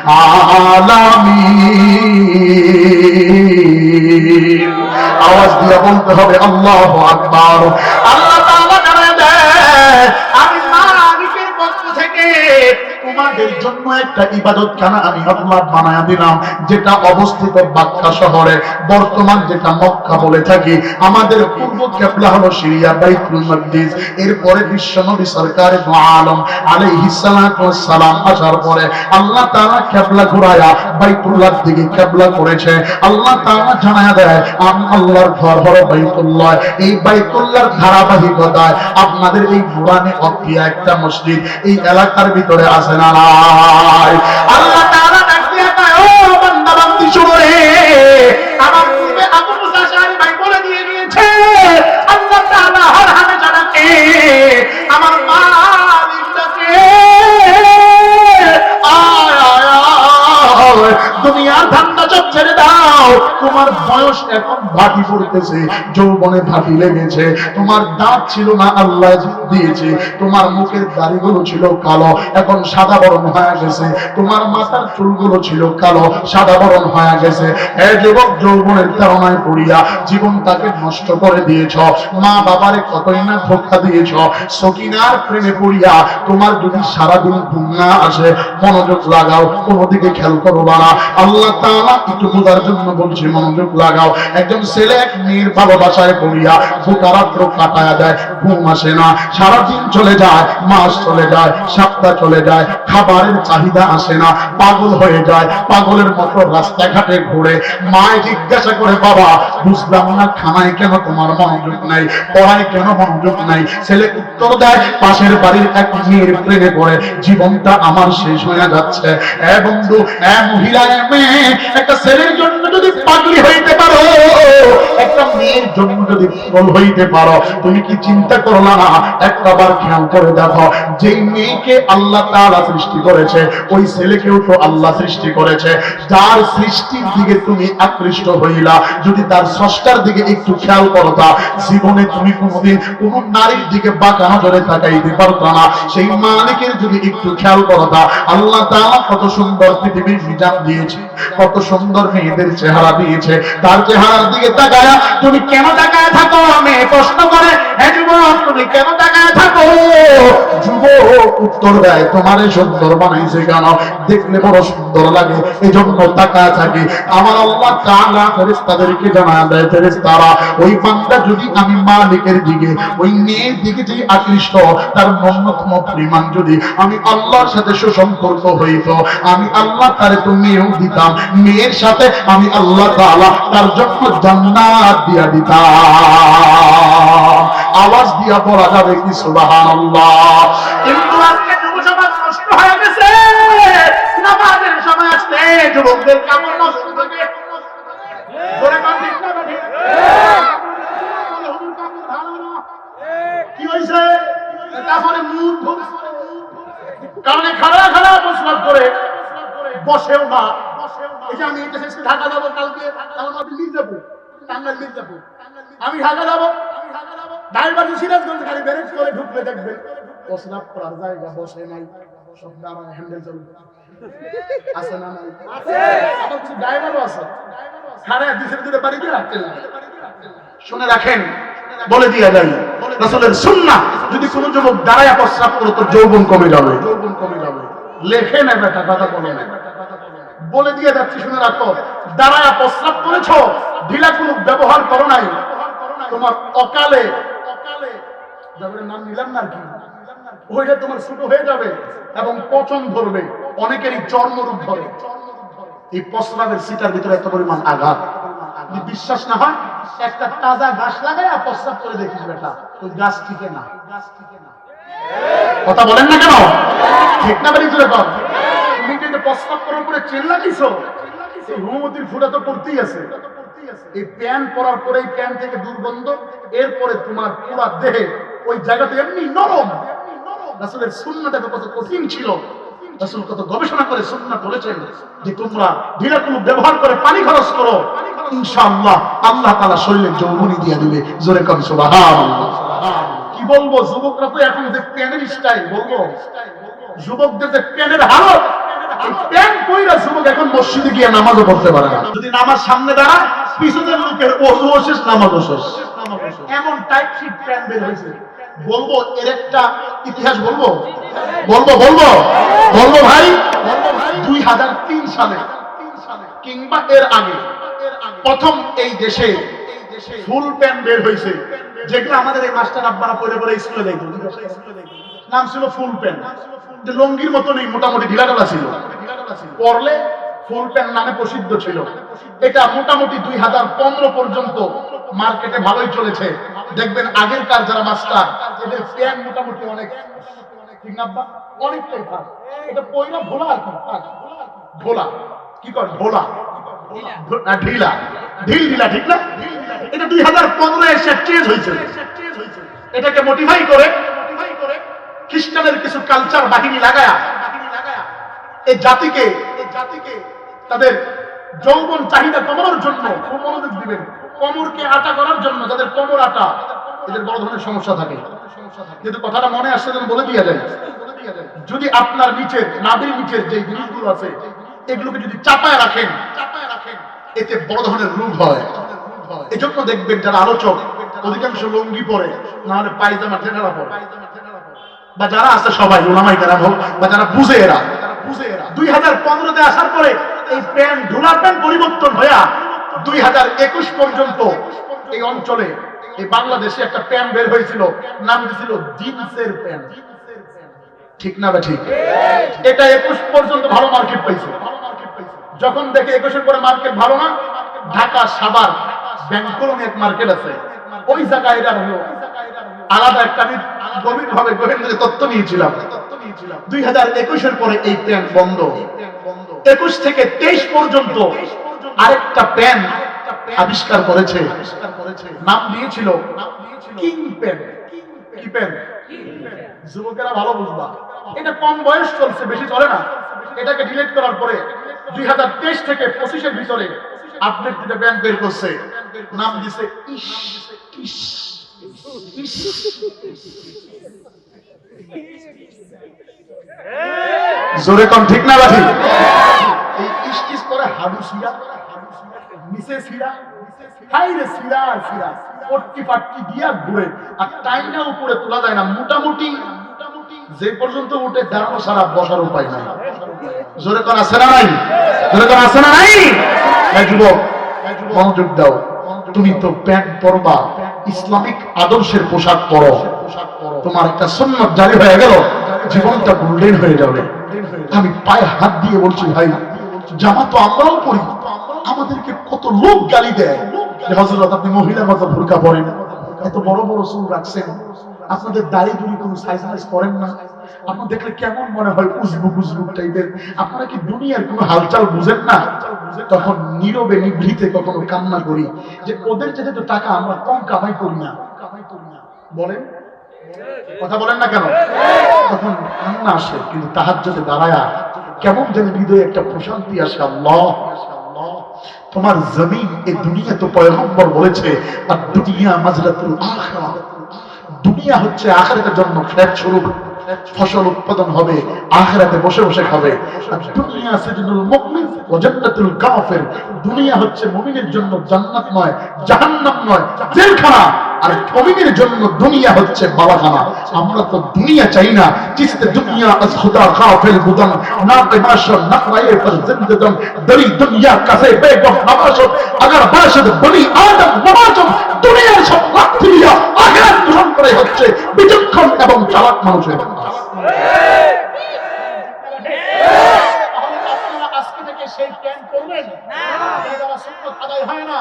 আওয়াজ দিয়ে বলতে হবে আল্লাহু আকবার। আল্লাহ তাআলা জানায় দেয়, আমি মালিকের পক্ষ থেকে তোমাদের জন্য একটা ইবাদতখানা আমি আল্লাহ বানায়া দিলাম, যেটা অবস্থিত বাক্কা শহরে, বর্তমান যেটা মক্কা বলে থাকি। আমাদের পূর্ব কিবলা হলো সিরিয়া, বাইতুল মাকদিস। এরপরে বিশ্বনবী সরকার দু আলম আলাইহিস সালাতু ওয়াস সালাম আসার পরে আল্লাহ তাআলা কিবলা ঘুরায়া বাইতুল্লাহর দিকে কিবলা করেছে। আল্লাহ তাআলা জানায়া দেয়, আমি আল্লাহর ঘর হলো বাইতুল্লাহ। এই বাইতুল্লাহর ধারাবাহিকতায় আপনাদের এই পুরানে অকিয়া একটা মসজিদ এই এলাকার ভিতরে আছে না নাই? আল্লাহ তাআলা ডাক দিয়া কয়, ও বান্দা বান্দি শুনো রে, আমার পূর্বে আবু মুসা আশআরী ভাই বলে দিয়ে গিয়েছে, আল্লাহ তাআলা হর হামেশা ডাকে, আমার মালিক ডাকে। দুনিয়ার ধান্দা সব ছেড়ে দাও। তোমার বয়স এখন ভাটি পড়তেছে, যৌবনে ভাটি লেগেছে। তোমার দাঁত ছিল না, আল্লাহ দিয়েছে। তোমার মুখের দাড়িগুলো ছিল কালো, এখন সাদা বরণ হয়ে গেছে। তোমার মাথার চুলগুলো ছিল কালো, সাদা বরণ হয়ে গেছে। হে যুবক, যৌবনের তাড়নায় পড়িয়া জীবনটাকে নষ্ট করে দিয়েছ। মা বাবারে কতই না ধোঁকা দিয়েছ। সকিনার প্রেমে পড়িয়া তোমার যদি সারাদিন ঘুম না আসে, মনোযোগ লাগাও, কোনো দিকে খেয়াল করবা না। আল্লাহ তাআলা একটু বোঝার জন্য বলছি, মনোযোগ লাগাও। একজন ছেলে এক মেয়ের ভালোবাসায় পড়িয়া গোটা রাত্র কাটায়া দেয়, ঘুম আসে না, সারাদিন চলে যায়, মাস চলে যায়, সপ্তাহ চলে যায়, খাবারের চাহিদা আসে না, পাগল হয়ে যায়, পাগলের মতো রাস্তাঘাটে ঘুরে। মায় জিজ্ঞাসা করে, বাবা বুঝলাম না, খানায় কেন তোমার মনোযোগ নাই, পড়ায় কেন মনোযোগ নাই? ছেলে উত্তর দেয়, পাশের বাড়ির এক মেয়ের প্রেমে পড়ে জীবনটা আমার শেষ হয়ে যাচ্ছে। এ বন্ধু, এ মহিলা, এ মেয়ে, একটা ছেলের জন্য যদি পাগলি হইতে পারো, একটা মেয়ের জন্য যদি পাগল হইতে পারো, তুমি কি চিন্তা করলা না? একবার খেয়াল করে দেখো, যেই মেয়েকে আল্লাহ তাআলা সৃষ্টি করেছে, ওই ছেলেকেও তো আল্লাহ সৃষ্টি করেছে। যার সৃষ্টির দিকে তুমি আকৃষ্ট হইলা, যদি তার স্রষ্টার দিকে একটু খেয়াল করতা, জীবনে তুমি কোনোদিন কোন নারীর দিকে বাঁকা নজরে তাকাইতে পারতা না। সেই মালিকের যদি একটু খেয়াল করতা, আল্লাহ তাআলা কত সুন্দর পৃথিবীর নিজাম দিয়েছে, কত সুন্দর মেয়েদের চেহারা দিয়েছে। তার চেহারার দিকে তাকায়া তুমি কেন তাকায় থাকো? মেয়ে প্রশ্ন করে, হে যুবক, তুমি কেন তাকায় থাকো? যুবক উত্তর দেয়, তোমারে সুন্দর বানাইছে কেন? দেখলে বড় সুন্দর লাগে, এজন্য তাকায় থাকি। আমার আল্লাহ তাআলা ফেরেশতাদেরকে জানায় দেয়, ফেরেশতারা, ওই বান্দা যদি আমি মালিকের দিকে, ওই মেয়ের দিকে যে আকৃষ্ট, তার ন্যূনতম পরিমাণ যদি আমি আল্লাহর সাথে সুসম্পর্ক হইতো, আমি আল্লাহ তারে তো মেয়েও দিতাম, মেয়ের সাথে আমি আল্লাহ তাআলা তার জন্য জান্নাত দিয়া দিতাম। আওয়াজ দিয়া বলা যাবে কি সুবহানাল্লাহ? কিন্তু আজকে যুবসমাজ নষ্ট হয়ে গেছে। নামাজের সময় আসলে যুবকদের কাপড় নষ্ট থাকে। জোরে কান ঠিক না ঠিক? কি হইছে? তারপরে মুখ ধরছে, কারণে খাড়া খাড়া প্রস্রাব করে, বসেও না। এই যে আমি ঢাকা যাবো কালকে, মির্জাপুর, টাঙ্গাইল মির্জাপুর, আমি ঢাকা যাবো, ঢাইবাড়ি সিরাজগঞ্জ গাড়ি ব্যারেজ করে ঢুকলে দেখবেন প্রস্রাব করার জায়গা বসে নাই, সব দাঁড়ায় হ্যান্ডেল চলবে। আছে না নাই? আবার কিছু ড্রাইভারও আছে, খাড়া দিশের দূরে বাড়ি দিয়ে রাখতে লাগে। শুনে রাখেন, বলে দিয়ে যাই, রাসূলের সুন্নাহ, যদি কোনো যুবক দাঁড়ায় প্রস্রাব করে তো যৌবন কমে যাবে, যৌবন কমে যাবে। লেখে না বেটা, কথা বলে না, বলে দিয়ে যাচ্ছি, শুনে রাখো। দাঁড়ায় প্রস্রাব করেছো, ঢিলা কোনো ব্যবহার করো নাই, তোমার অকালে নাম নিলাম না কি, ওইটা তোমার ছোট হয়ে যাবে এবং পচন ধরবে। অনেকেরই চর্মরোগ ধরে। এই প্রস্রাবের সিটার ভিতরে এত পরিমাণ আঘাত, যদি বিশ্বাস না হয় একটা তাজা ঘাস লাগায় আর প্রস্রাব করে দেখিস বেটা, ওই গাছ টিকে না। কথা বলেন না কেন? ঠিক না বেরিয়ে চলে কর। তুমি যদি প্রস্রাব করার পরে চিল্লা দিছো, এই হুমতির ফুটা তো করতেই আছে। এই প্যান্ট পরার পরে এই প্যান্ট থেকে দুর্গন্ধ, এরপরে তোমার পুরা দেহে ওই জায়গাতে এমনি নরম। রাসূলের সুন্নাহটা কত কঠিন ছিল, রাসূল কত গবেষণা করে সুন্নাহ বলেছেন যে তোমরা ঢিলাকুলু ব্যবহার করে পানি খরচ করো, ইনশাআল্লাহ আল্লাহ তাআলা শরীরে যৌবনী দিয়ে দিবে। জোরে কর সুবহানাল্লাহ। কি বলবো, যুবকরা তো এখন যে প্যানের স্টাইল, বলবো যুবকদের যে প্যানের হালত, এই প্যান্ট পয়রা যুবক এখন মসজিদে গিয়ে নামাজও পড়তে পারে না। যদি নামাজ সামনে দাঁড়ায়, পিছনের লোকের ওযুও শেষ, নামাজও শেষ। এমন টাইট ফিট প্যান্ট বের হয়েছে। বলবো এর একটা ইতিহাস বলবো বলবো বলবো বলবো ভাই। 2003 সালে কিংবা এর আগে প্রথম এই দেশে ফুল প্যান্ট বের হয়েছে, যেগুলো আমাদের এই মাস্টার আব্বারা পরে পরে স্কুলে যাইত। নাম ছিল ফুল প্যান্ট। লঙ্গির মতো নেই, মোটামুটি ঢিলাঢালা ছিল, পরলে ফুল প্যান্ট নামে প্রসিদ্ধ ছিল। এটা মোটামুটি 2015 পর্যন্ত মার্কেটে ভালোই চলেছে। দেখবেন আগেরকার যারা মাস্টার, এদের প্যান্ট মোটামুটি অনেক ঠিক না, অনেকটাই থাকে। এটা পয়লা ভোলা আর কি, ভোলা কি কর, ভোলা ঢিলা, ঢিল ঢিলা, ঠিক না? এটা 2015 এসে চেঞ্জ হয়েছে। এটাকে মডিফাই করে খ্রিস্টানের কিছু কালচার বাহিনী লাগায়া এই জাতিকে তাদের যৌবন চাহিদা কমানোর জন্য খুব মনোযোগ দিবেন, কোমরকে আটা করার জন্য, যাদের কোমর আটা, এদের বড় ধরনের সমস্যা থাকে। কিন্তু কথাটা মনে আসছে যেন বলে দিয়া যায়, যদি আপনার নিচের নাভির নিচের যে জিনিসগুলো আছে এগুলোকে যদি চাপায় রাখেন, এতে বড় ধরনের রোগ হয়। এজন্য দেখবেন যারা আলোচক অধিকাংশ লুঙ্গি পরে, না হলে পায়জামা টেনারা পরে, বা যারা আছে সবাই ওলামাই কেরাম হোক বা যারা বুঝে, এরা 2015-তে আসার পরে এই প্যান্ট ঢোলা প্যান্ট পরিবর্তন হয়ে 2021 পর্যন্ত এই অঞ্চলে, এই বাংলাদেশে একটা প্যান্ট বের হয়েছিল, নাম দিয়েছিল জিন্সের প্যান্ট। ঠিক না বা ঠিক? এটা 21 পর্যন্ত ভালো মার্কেট পাইছে। যখন দেখে 21-এর পরে মার্কেট ভালো না, ঢাকা সাভার ব্যাংকলনে এক মার্কেট আছে, ওই জায়গায় এটা হলো আলাদা একটা, আমি গভীরভাবে গভীর তথ্য নিয়েছিলাম। 2021-এর পরে এই প্যান্ট বন্ধ। 21 থেকে 23 পর্যন্ত আরেকটা প্যান্ট আবিষ্কার করেছে, নাম দিয়েছিল কিং প্যান্ট। কি প্যান্ট? যুবকেরা ভালো বুঝবা, এটা কম বয়স চলছে, বেশি চলে না। এটাকে ডিলিট করার পরে 2023 থেকে 25-এর ভিতরে আপডেট দিতে প্যান্ট বের করছে, নাম দিছে ইশ ইশ ইশ। জোরে কম, ঠিক না বাজি? এই ইশ ইশ করে হাডু সিরা, নিচে সিরা, হাইরে সিরা আর সিরা, পট্টি পাট্টি দিয়া ঘুরে, আর টাইমটা উপরে তোলা যায় না। মোটামুটি যে পর্যন্ত উঠে দাঁড়ানো সারা বসার উপায় নাই। জোরে কর আছে না নাই? জোরে কর আছে না নাই? যুবক মনোযোগ দাও, তুমি তো প্যান্ট পরবা, ইসলামিক আদর্শের পোশাক পরো, তোমার একটা সুন্নাত জারি হয়ে গেল, জীবনটা গোল্ডেন হয়ে যাবে। আমি পায়ে হাত দিয়ে বলছি ভাই, জামা তো আমরাও পরি, আমাদেরকে কত লোক গালি দেয় যে হযরত আপনি মহিলার মতো বোরকা পরেন, এত বড় বড় চুল রাখছেন, আপনাদের দাড়ি দুড়ি কোনো সাইজ করেন না, আপনার দেখলে কেমন মনে হয় উজবুক উজবুক টাইপের, আপনারা কি দুনিয়ার কোনো হালচাল বুঝেন না? তখন নীরবে নিভৃতে কখনো কান্না করি যে ওদের যেতে তো টাকা আমরা কম কামাই করি না, বলেন কথা বলেন না কেন? তখন কান্না আসে, কিন্তু তাহাজ্জুদে দাঁড়ায়া কেমন যেন হৃদয়ে একটা প্রশান্তি আসে। আল্লাহ, তোমার জমিন এই দুনিয়া তো পয়গম্বর বলেছে আর দুনিয়া মাজরাতুল আখিরাহ, দুনিয়া হচ্ছে আখিরাতের জন্য ফ্ল্যাট স্বরূপ, ফসল উৎপাদন হবে, আখিরাতে বসে বসে খাবে। আর দুনিয়া সিজনুল মুমিন ওয়া জান্নাতুল কাফির, দুনিয়া হচ্ছে মুমিনের জন্য জান্নাত নয়, জাহান্নাম নয়, জেলখানা। আর মুমিনের জন্য দুনিয়া হচ্ছে বালাখানা। আমরা তো দুনিয়া চাই না, জিসতে দুনিয়া আজ খুদা গাফিল বুদান না বেমাশর নকরায়ে ফর জিন্দদম দরি দুনিয়া কাছে বেগম নবাশত আগার বাশদ বনি আদম নবাশত। দুনিয়ার সব রাত্রিয়া আখিরাত গ্রহণ করে হচ্ছে বিচক্ষণ এবং চালাক মানুষের। করবেন না, সুন্নাত আদায় হয় না,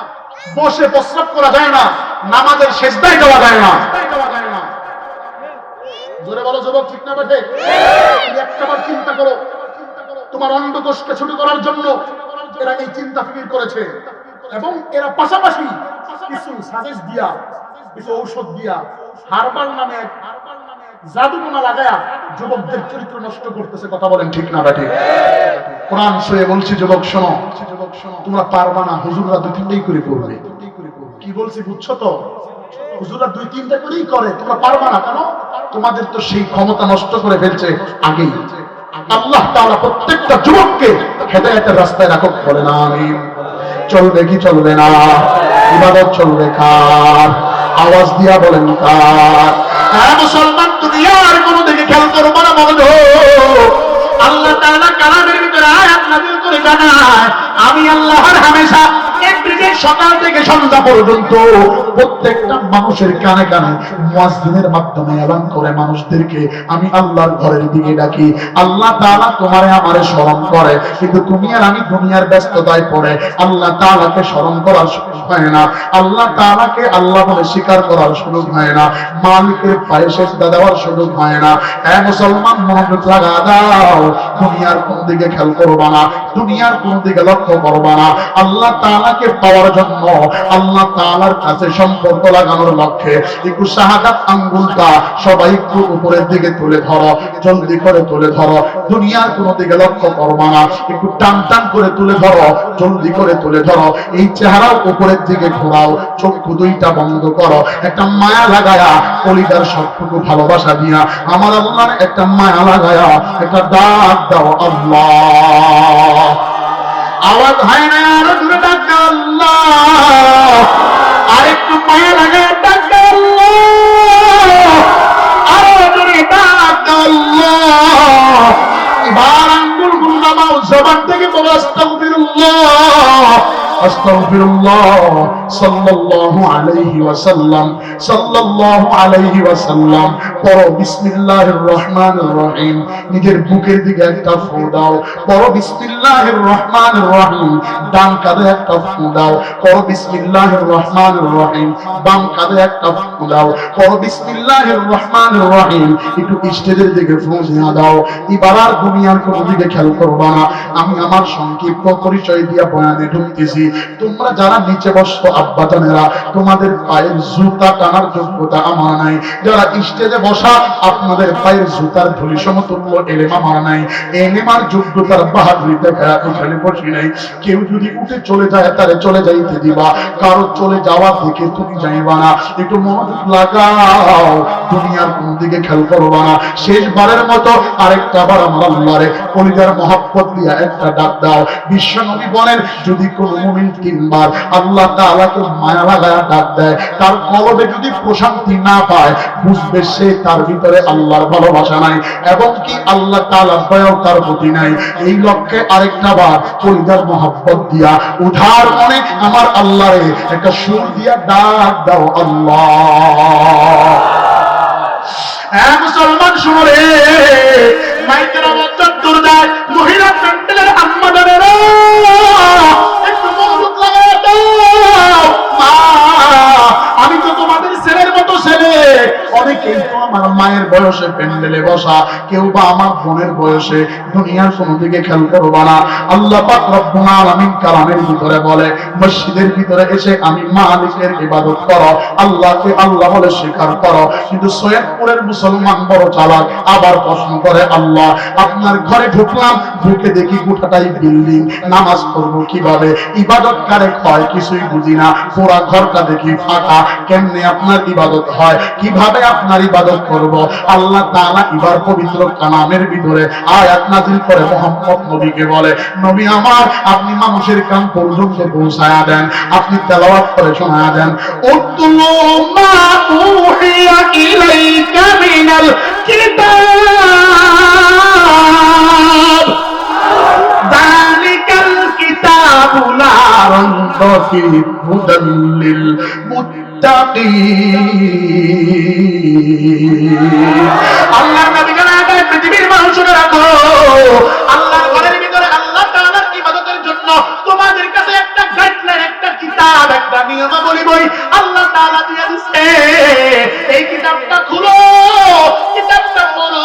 বসে প্রস্রাব করা যায় না, নামাজের সেজদায় যাওয়া যায় না। জোরে বলো যুবক, ঠিক না বেঠে? একটাবার চিন্তা করো, তোমার অন্ডকোষকে ছোট করার জন্য এরা এই চিন্তা ফিকির করেছে, এবং এরা পাশাপাশি কিছু সাজেশ দিয়া, কিছু ঔষধ দিয়া, হারবাল নামে এক জাদুটোনা লাগায়া যুবকদের চরিত্র নষ্ট করতেছে। কথা বলেন ঠিক না বেঠে? কোরআন শুয়ে বলছি যুবক শোনো, তোমরা পারবা না, হুজুররা 2-3টাই করে করবে। কি বলছি বুঝছো তো? হুজুররা 2-3টা করেই করে, তোমরা পারবা না কেন? তোমাদের তো সেই ক্ষমতা নষ্ট করে ফেলছে আগেই। আল্লাহ তাআলা প্রত্যেকটা যুবককে হেদায়েতের রাস্তায় রাখুক, বলে না আমিন। চলবে কি চলবে না? ইবাদত চলবে কার? আওয়াজ দিয়া বলেন কার? হ্যাঁ মুসলমান, দুনিয়ার কোন দিকে খেয়াল করবো না বলো। আল্লাহ তাআলা কালামের ভিতরে আয়াত নাযিল করে জানায়, আমি আল্লাহর হামেশা সকাল থেকে সন্ধ্যা পর্যন্ত প্রত্যেকটা মানুষের কানে কানে মুয়াজ্জিনের মাধ্যমে এলান করে মানুষদেরকে আমি আল্লাহর ঘরের দিকে ডাকি। আল্লাহ তাআলা তোমারে আমারে স্মরণ করে, কিন্তু তুমি আর আমি দুনিয়ার ব্যস্ততায় পড়ে আল্লাহ তাআলাকে স্মরণ করার সুযোগ হয় না, আল্লাহ তাআলাকে আল্লাহ বলে স্বীকার করার সুযোগ হয় না, মালিকের পায়ে সেজদা দেওয়ার সুযোগ হয় না। এ মুসলমান, মনোযোগ লাগা দাও, দুনিয়ার কোন দিকে খেয়াল করবা না, দুনিয়ার কোন দিকে লক্ষ্য করবা না। আল্লাহ তাআলাকে পাওয়ার জন্য, আল্লাহ তাআলার কাছে সম্পর্ক লাগানোর লক্ষ্যে একটু শাহাদাত আঙ্গুলটা সবাই একটু উপরের দিকে তুলে ধরো, জলদি করে তুলে ধরো। দুনিয়ার কোন দিকে লক্ষ্য করবা না, একটু টান টান করে তুলে ধরো, জলদি করে তুলে ধরো। এই চেহারাও উপরের দিকে ঘোরাও, চক্ষু দুইটা বন্ধ করো, একটা মায়া লাগায়া, কলিজার সবটুকু ভালোবাসা দিয়া আমার আল্লাহর একটা মায়া লাগায়া একটা ডাক দাও আল্লাহ। আওয়াজ হয় না, আরো জোরে ডাক দাও আল্লাহ। আরেকটু মায়া লাগায়া ডাক দাও আল্লাহ, আরো জোরে ডাক দাও আল্লাহ। এবার আঙ্গুল গুন্নামাও, জবান থেকে বলো আস্তাগফিরুল্লাহ, আস্তাগফিরুল্লাহ, সাল্লাল্লাহু আলাইহি ওয়াসাল্লাম, সাল্লাল্লাহু আলাইহি ওয়াসাল্লাম। পড়ো বিসমিল্লাহির রহমানির রহিম, নিজের বুকের দিকে একটা ফু দাও, পড়ো বিসমিল্লাহির রহমানির রহিম, ডান কাঁধে একটা ফু দাও, পড়ো বিসমিল্লাহির রহমানির রহিম, বাম কাঁধে একটা ফু দাও, পড়ো বিসমিল্লাহির রহমানির রহিম। একটু স্টেজের দিকে ফু দিয়া দাও। এবার আর দুনিয়ার কোন দিকে খেয়াল করবা না। আমি আমার সংক্ষিপ্ত পরিচয় দিয়া বয়ানে ঢুকতেছি। তোমরা যারা নিচে বসতো আব্বাজানেরা, তোমাদের পায়ের জুতা টানার যোগ্যতা আমার নাই। যারা স্টেজে বসা, আপনাদের পায়ের জুতার ধুলি সমতুল্য এলেম আমার নাই। এলেমার যোগ্যতার বাহাদুরি দেখা এখানে বসি নাই। কেউ যদি উঠে চলে যায়, তারে চলে যাইতে দিবা, কারো চলে যাওয়া থেকে তুমি যাইবা না। একটু মনোযোগ লাগাও, দুনিয়ার কোন দিকে খেয়াল করবা না। শেষবারের মতো আরেকটা বার আমার আল্লাহরে কলিজার মহব্বত দিয়া একটা ডাক দাও। বিশ্ব নবী বলেন, যদি কোন মুমিন 3 বার আল্লাহ তাআলাকে মায়া লাগায়া ডাক দেয়, তার কলবে যদি প্রশান্তি না পায়, বুঝবে সে তার ভিতরে আল্লাহর ভালোবাসা নাই, এবং কি আল্লাহ তাআলার দয়াও তার প্রতি নাই। এই লক্ষ্যে আরেকটা বার কলিজার মহব্বত দিয়া উধার মনে আমার আল্লাহরে একটা সুর দিয়া ডাক দাও আল্লাহ। মুসলমান শুনো রে, মাইকের আওয়াজ দূর যায়, মহিলা প্যান্ডেলের আম্মাদারেরা একটু মনোযোগ লাগায় দাও। আমি তো তোমাদের ছেলের মতো ছেলে, অনেকেই তো আমার মায়ের বয়সে প্যান্ডেলে বসা, কেউ বা আমার বোনের বয়সে। দুনিয়ার কোন দিকে খেয়াল করবা না। আল্লাহ পাক রব্বুল আলামিন কালামের ভিতরে বলে, মসজিদের ভিতরে এসে আমি মালিকের ইবাদত করো, আল্লাহকে আল্লাহ বলে স্বীকার করো। কিন্তু সৈয়দপুরের মুসলমান বড় চালাক, আবার প্রশ্ন করে, আল্লাহ আপনার ঘরে ঢুকলাম, ঢুকে দেখি গোটাটাই বিল্ডিং, নামাজ পড়বো কিভাবে, ইবাদত কারে হয় কিছুই বুঝি না, পুরা ঘরটা দেখি ফাঁকা, কেমনে আপনার ইবাদত হয়, কিভাবে আপনার ইবাদত করব? আল্লাহ তাআলা এবার পবিত্র কালামের ভিতরে আয়াত নাযিল করে মুহাম্মদ নবীকে বলে, নবী আমার, আপনি মানুষের কান পর্যন্ত পৌঁছায়া দেন, আপনি তেলাওয়াত করে শোনায়া দেন। উতলু মা উহিয়া ইলাইকা মিনাল কিতাব, যালিকাল কিতাবু লা রাইবা ফীহি হুদাল লিল মুত্তাকিন। আল্লাহর নবী জানায়, পৃথিবীর মানুষেরা রাখো, আল্লাহর ঘরের ভিতরে আল্লাহ তাআলার ইবাদতের জন্য তোমাদের কাছে একটা গাইডলাইন, একটা কিতাব, একটা নিয়মাবলী বই আল্লাহ তাআলা দিয়ে দিয়েছে। এই কিতাবটা খুলো, কিতাবটা পড়ো,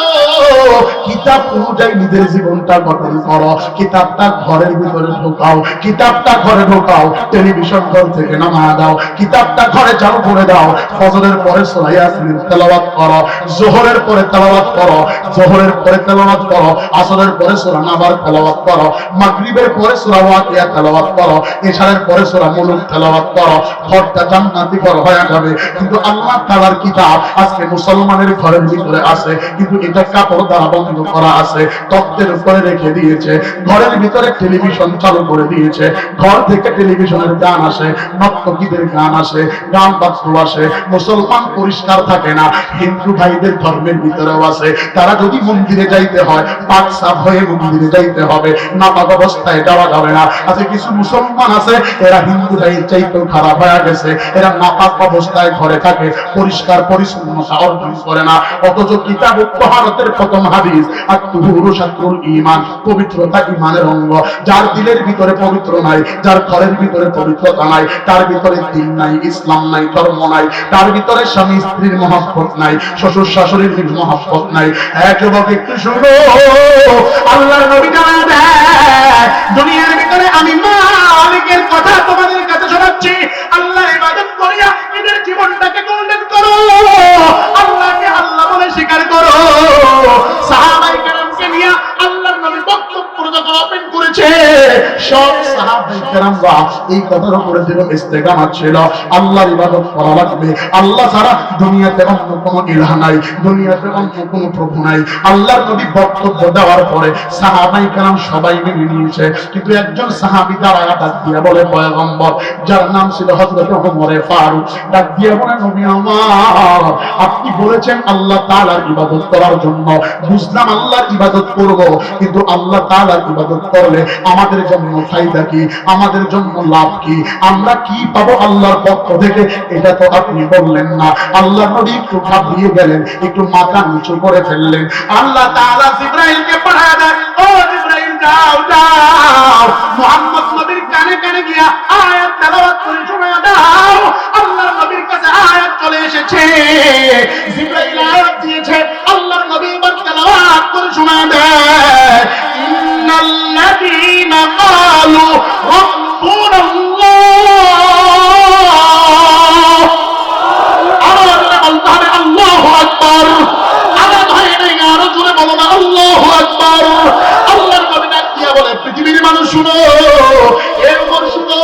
কিতাব অনুযায়ী নিজের জীবনটা গঠন করো, কিতাবটা ঘরের ভিতরে ঢোকাও, কিতাবটা ঘরে ঢোকাও, টেলিভিশন ঘর থেকে নামায়া দাও, কিতাবটা ঘরে চালু করে দাও। ফজরের পরে সূরা ইয়াসিন তেলাওয়াত করো, যোহরের পরে তেলাওয়াত করো, যোহরের পরে তেলাওয়াত করো, আসরের পরে সূরা নাবার তেলাওয়াত করো, মাগরিবের পরে সূরা ওয়াকিয়া তেলাওয়াত করো, ইশারের পরে সূরা মুলক তেলাওয়াত করো। ঘরটা জান্নাতি ঘর হয়ে যাবে। কিন্তু আল্লাহ তাআলার কিতাব আজকে মুসলমানের ঘরের ভিতরে আছে, কিন্তু এটা কাপড় দ্বারা বন্ধ করা আছে, তক্তের উপরে রেখে দিয়েছে। ঘরের ভিতরে টেলিভিশন চালু করে দিয়েছে, ঘর থেকে টেলিভিশনের গান আসে, নর্তকীদের গান আসে, গান বাদ্য আসে। মুসলমান পরিষ্কার থাকে না। হিন্দু ভাইদের ধর্মের ভিতরেও আছে, তারা যদি মন্দিরে যাইতে হয় পাক সাফ হয়ে মন্দিরে যাইতে হবে, নাপাক অবস্থায় যাওয়া যাবে না। আছে কিছু মুসলমান আছে, এরা হিন্দু ভাইয়ের চাইতেও খারাপ হয়ে গেছে, এরা নাপাক অবস্থায় ঘরে থাকে, পরিষ্কার পরিচ্ছন্নতা অর্জন করে না। অথচ কিতাব তাহারাতের প্রথম হাদিস আত-তুহুরু শাতরুল ঈমান, পবিত্রতা ঈমানের অঙ্গ। যার দিলের ভিতরে পবিত্র নাই, যার ঘরের ভিতরে পবিত্রতা নাই, তার ভিতরে দ্বীন নাই, ইসলাম নাই, ধর্ম নাই, তার ভিতরে স্বামী স্ত্রীর মহব্বত নাই, শ্বশুর শাশুড়ির মহব্বত নাই। হ্যাঁ যুবক, একটু শুনো, আল্লাহর নবী জানান দেয়, দুনিয়ার ভিতরে আমি মালিকের কথা তোমাদের কাছে শোনাচ্ছি। আল্লাহর ইবাদত করিয়া নিজের জীবনটাকে গোল্ডেন করো, আল্লাহকে আল্লাহ বলে স্বীকার করো। সাহাবায়ে কেরামকে নিয়ে আল্লাহর নবী বক্তব্য যখন ওপেন করেছে, সব সাহাবায়ে কেরামরা এই কথার উপরে ছিল ইস্তেকামাত ছিল, আল্লাহর ইবাদত করা লাগবে, আল্লাহ ছাড়া দুনিয়াতে অন্য কোনো ইলাহ নাই, দুনিয়াতে অন্য কোনো প্রভু নাই। আল্লাহর নবী বক্তব্য দেওয়ার পরে সাহাবায়ে কেরাম সবাই মেনে নিয়েছে। কিন্তু একজন সাহাবী দাঁড়ায়া ডাক দিয়া বলে, পয়গম্বর, যার নাম ছিল হযরত ওমর ফারুক, ডাক দিয়া বলে, নবী আমার, আপনি বলেছেন আল্লাহ তাআলার ইবাদত করার জন্য। বুঝলাম আল্লাহর ইবাদত করব, কিন্তু আল্লাহ তাআলার ইবাদত করলে আমাদের জন্য ফায়দা কি, আমাদের জন্য লাভ কি, আমরা কি পাবো আল্লাহর পক্ষ থেকে, এটা তো আপনি বললেন না। আল্লাহর নবী একটু ঘাবড়িয়ে গেলেন, একটু মাথা নিচু করে ফেললেন। আল্লাহ তাআলা জিবরাইলকে পাঠায় দেন, ও জিবরাইল যাও যাও, মুহাম্মদ নবীর কানে কানে গিয়া আয়াত তেলাওয়াত করে শোনায়া দাও। আল্লাহর নবীর কাছে আয়াত চলে এসেছে, জিবরাইল আয়াত দিয়েছে, আল্লাহর নবী এবার তেলাওয়াত করে শোনায়া দেয়, ইন্নাল্লাযীনা ক্বালু রাব্বুনাল্লাহ, আরো জোরে বলতে হবে আল্লাহু আকবার, আরো ধরে নেই, আরো জোরে বলো না আল্লাহু আকবার। আল্লাহর নবী ডাক দিয়া বলে, পৃথিবীর মানুষ শুনো, এরপর শুনো,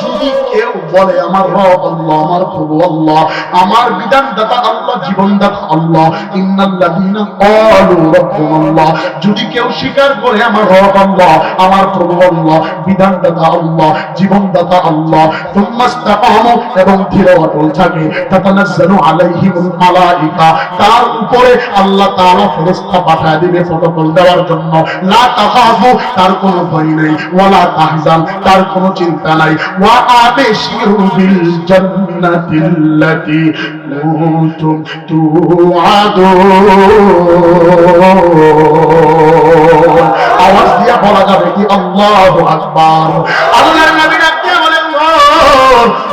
যদি কেউ বলে আমার রব আল্লাহ, আমার প্রভু আল্লাহ, আমার বিধানদাতা আল্লাহ, জীবনদাতা আল্লাহ, ইন্নাল্লাযীনা ক্বালু রাব্বুনাল্লাহ, যদি কেউ স্বীকার করে আমার রব আল্লাহ, আমার প্রভু আল্লাহ, বিধানদাতা আল্লাহ, জীবনদাতা আল্লাহ, সুম্মাস্তাকামু, এবং ধীর অটল থাকে, তাতানাজ্জালু আলাইহিমুল মালাইকা, তার উপরে আল্লাহ তাআলা ফেরেশতা পাঠিয়ে দিবে প্রটোকল দেওয়ার জন্য। লা তাখাফু, তার কোনো ভয় নেই, ওয়ালা তাহজান, তার কোনো চিন্তা নাই, ওয়া আবশিরু বিল জান্নাতিল্লাতী কুনতুম তুআদুন। আওয়াজ দিয়া বলা যাবে কি আল্লাহু আকবার। আল্লাহর নবী ডাক দিয়া বলেন,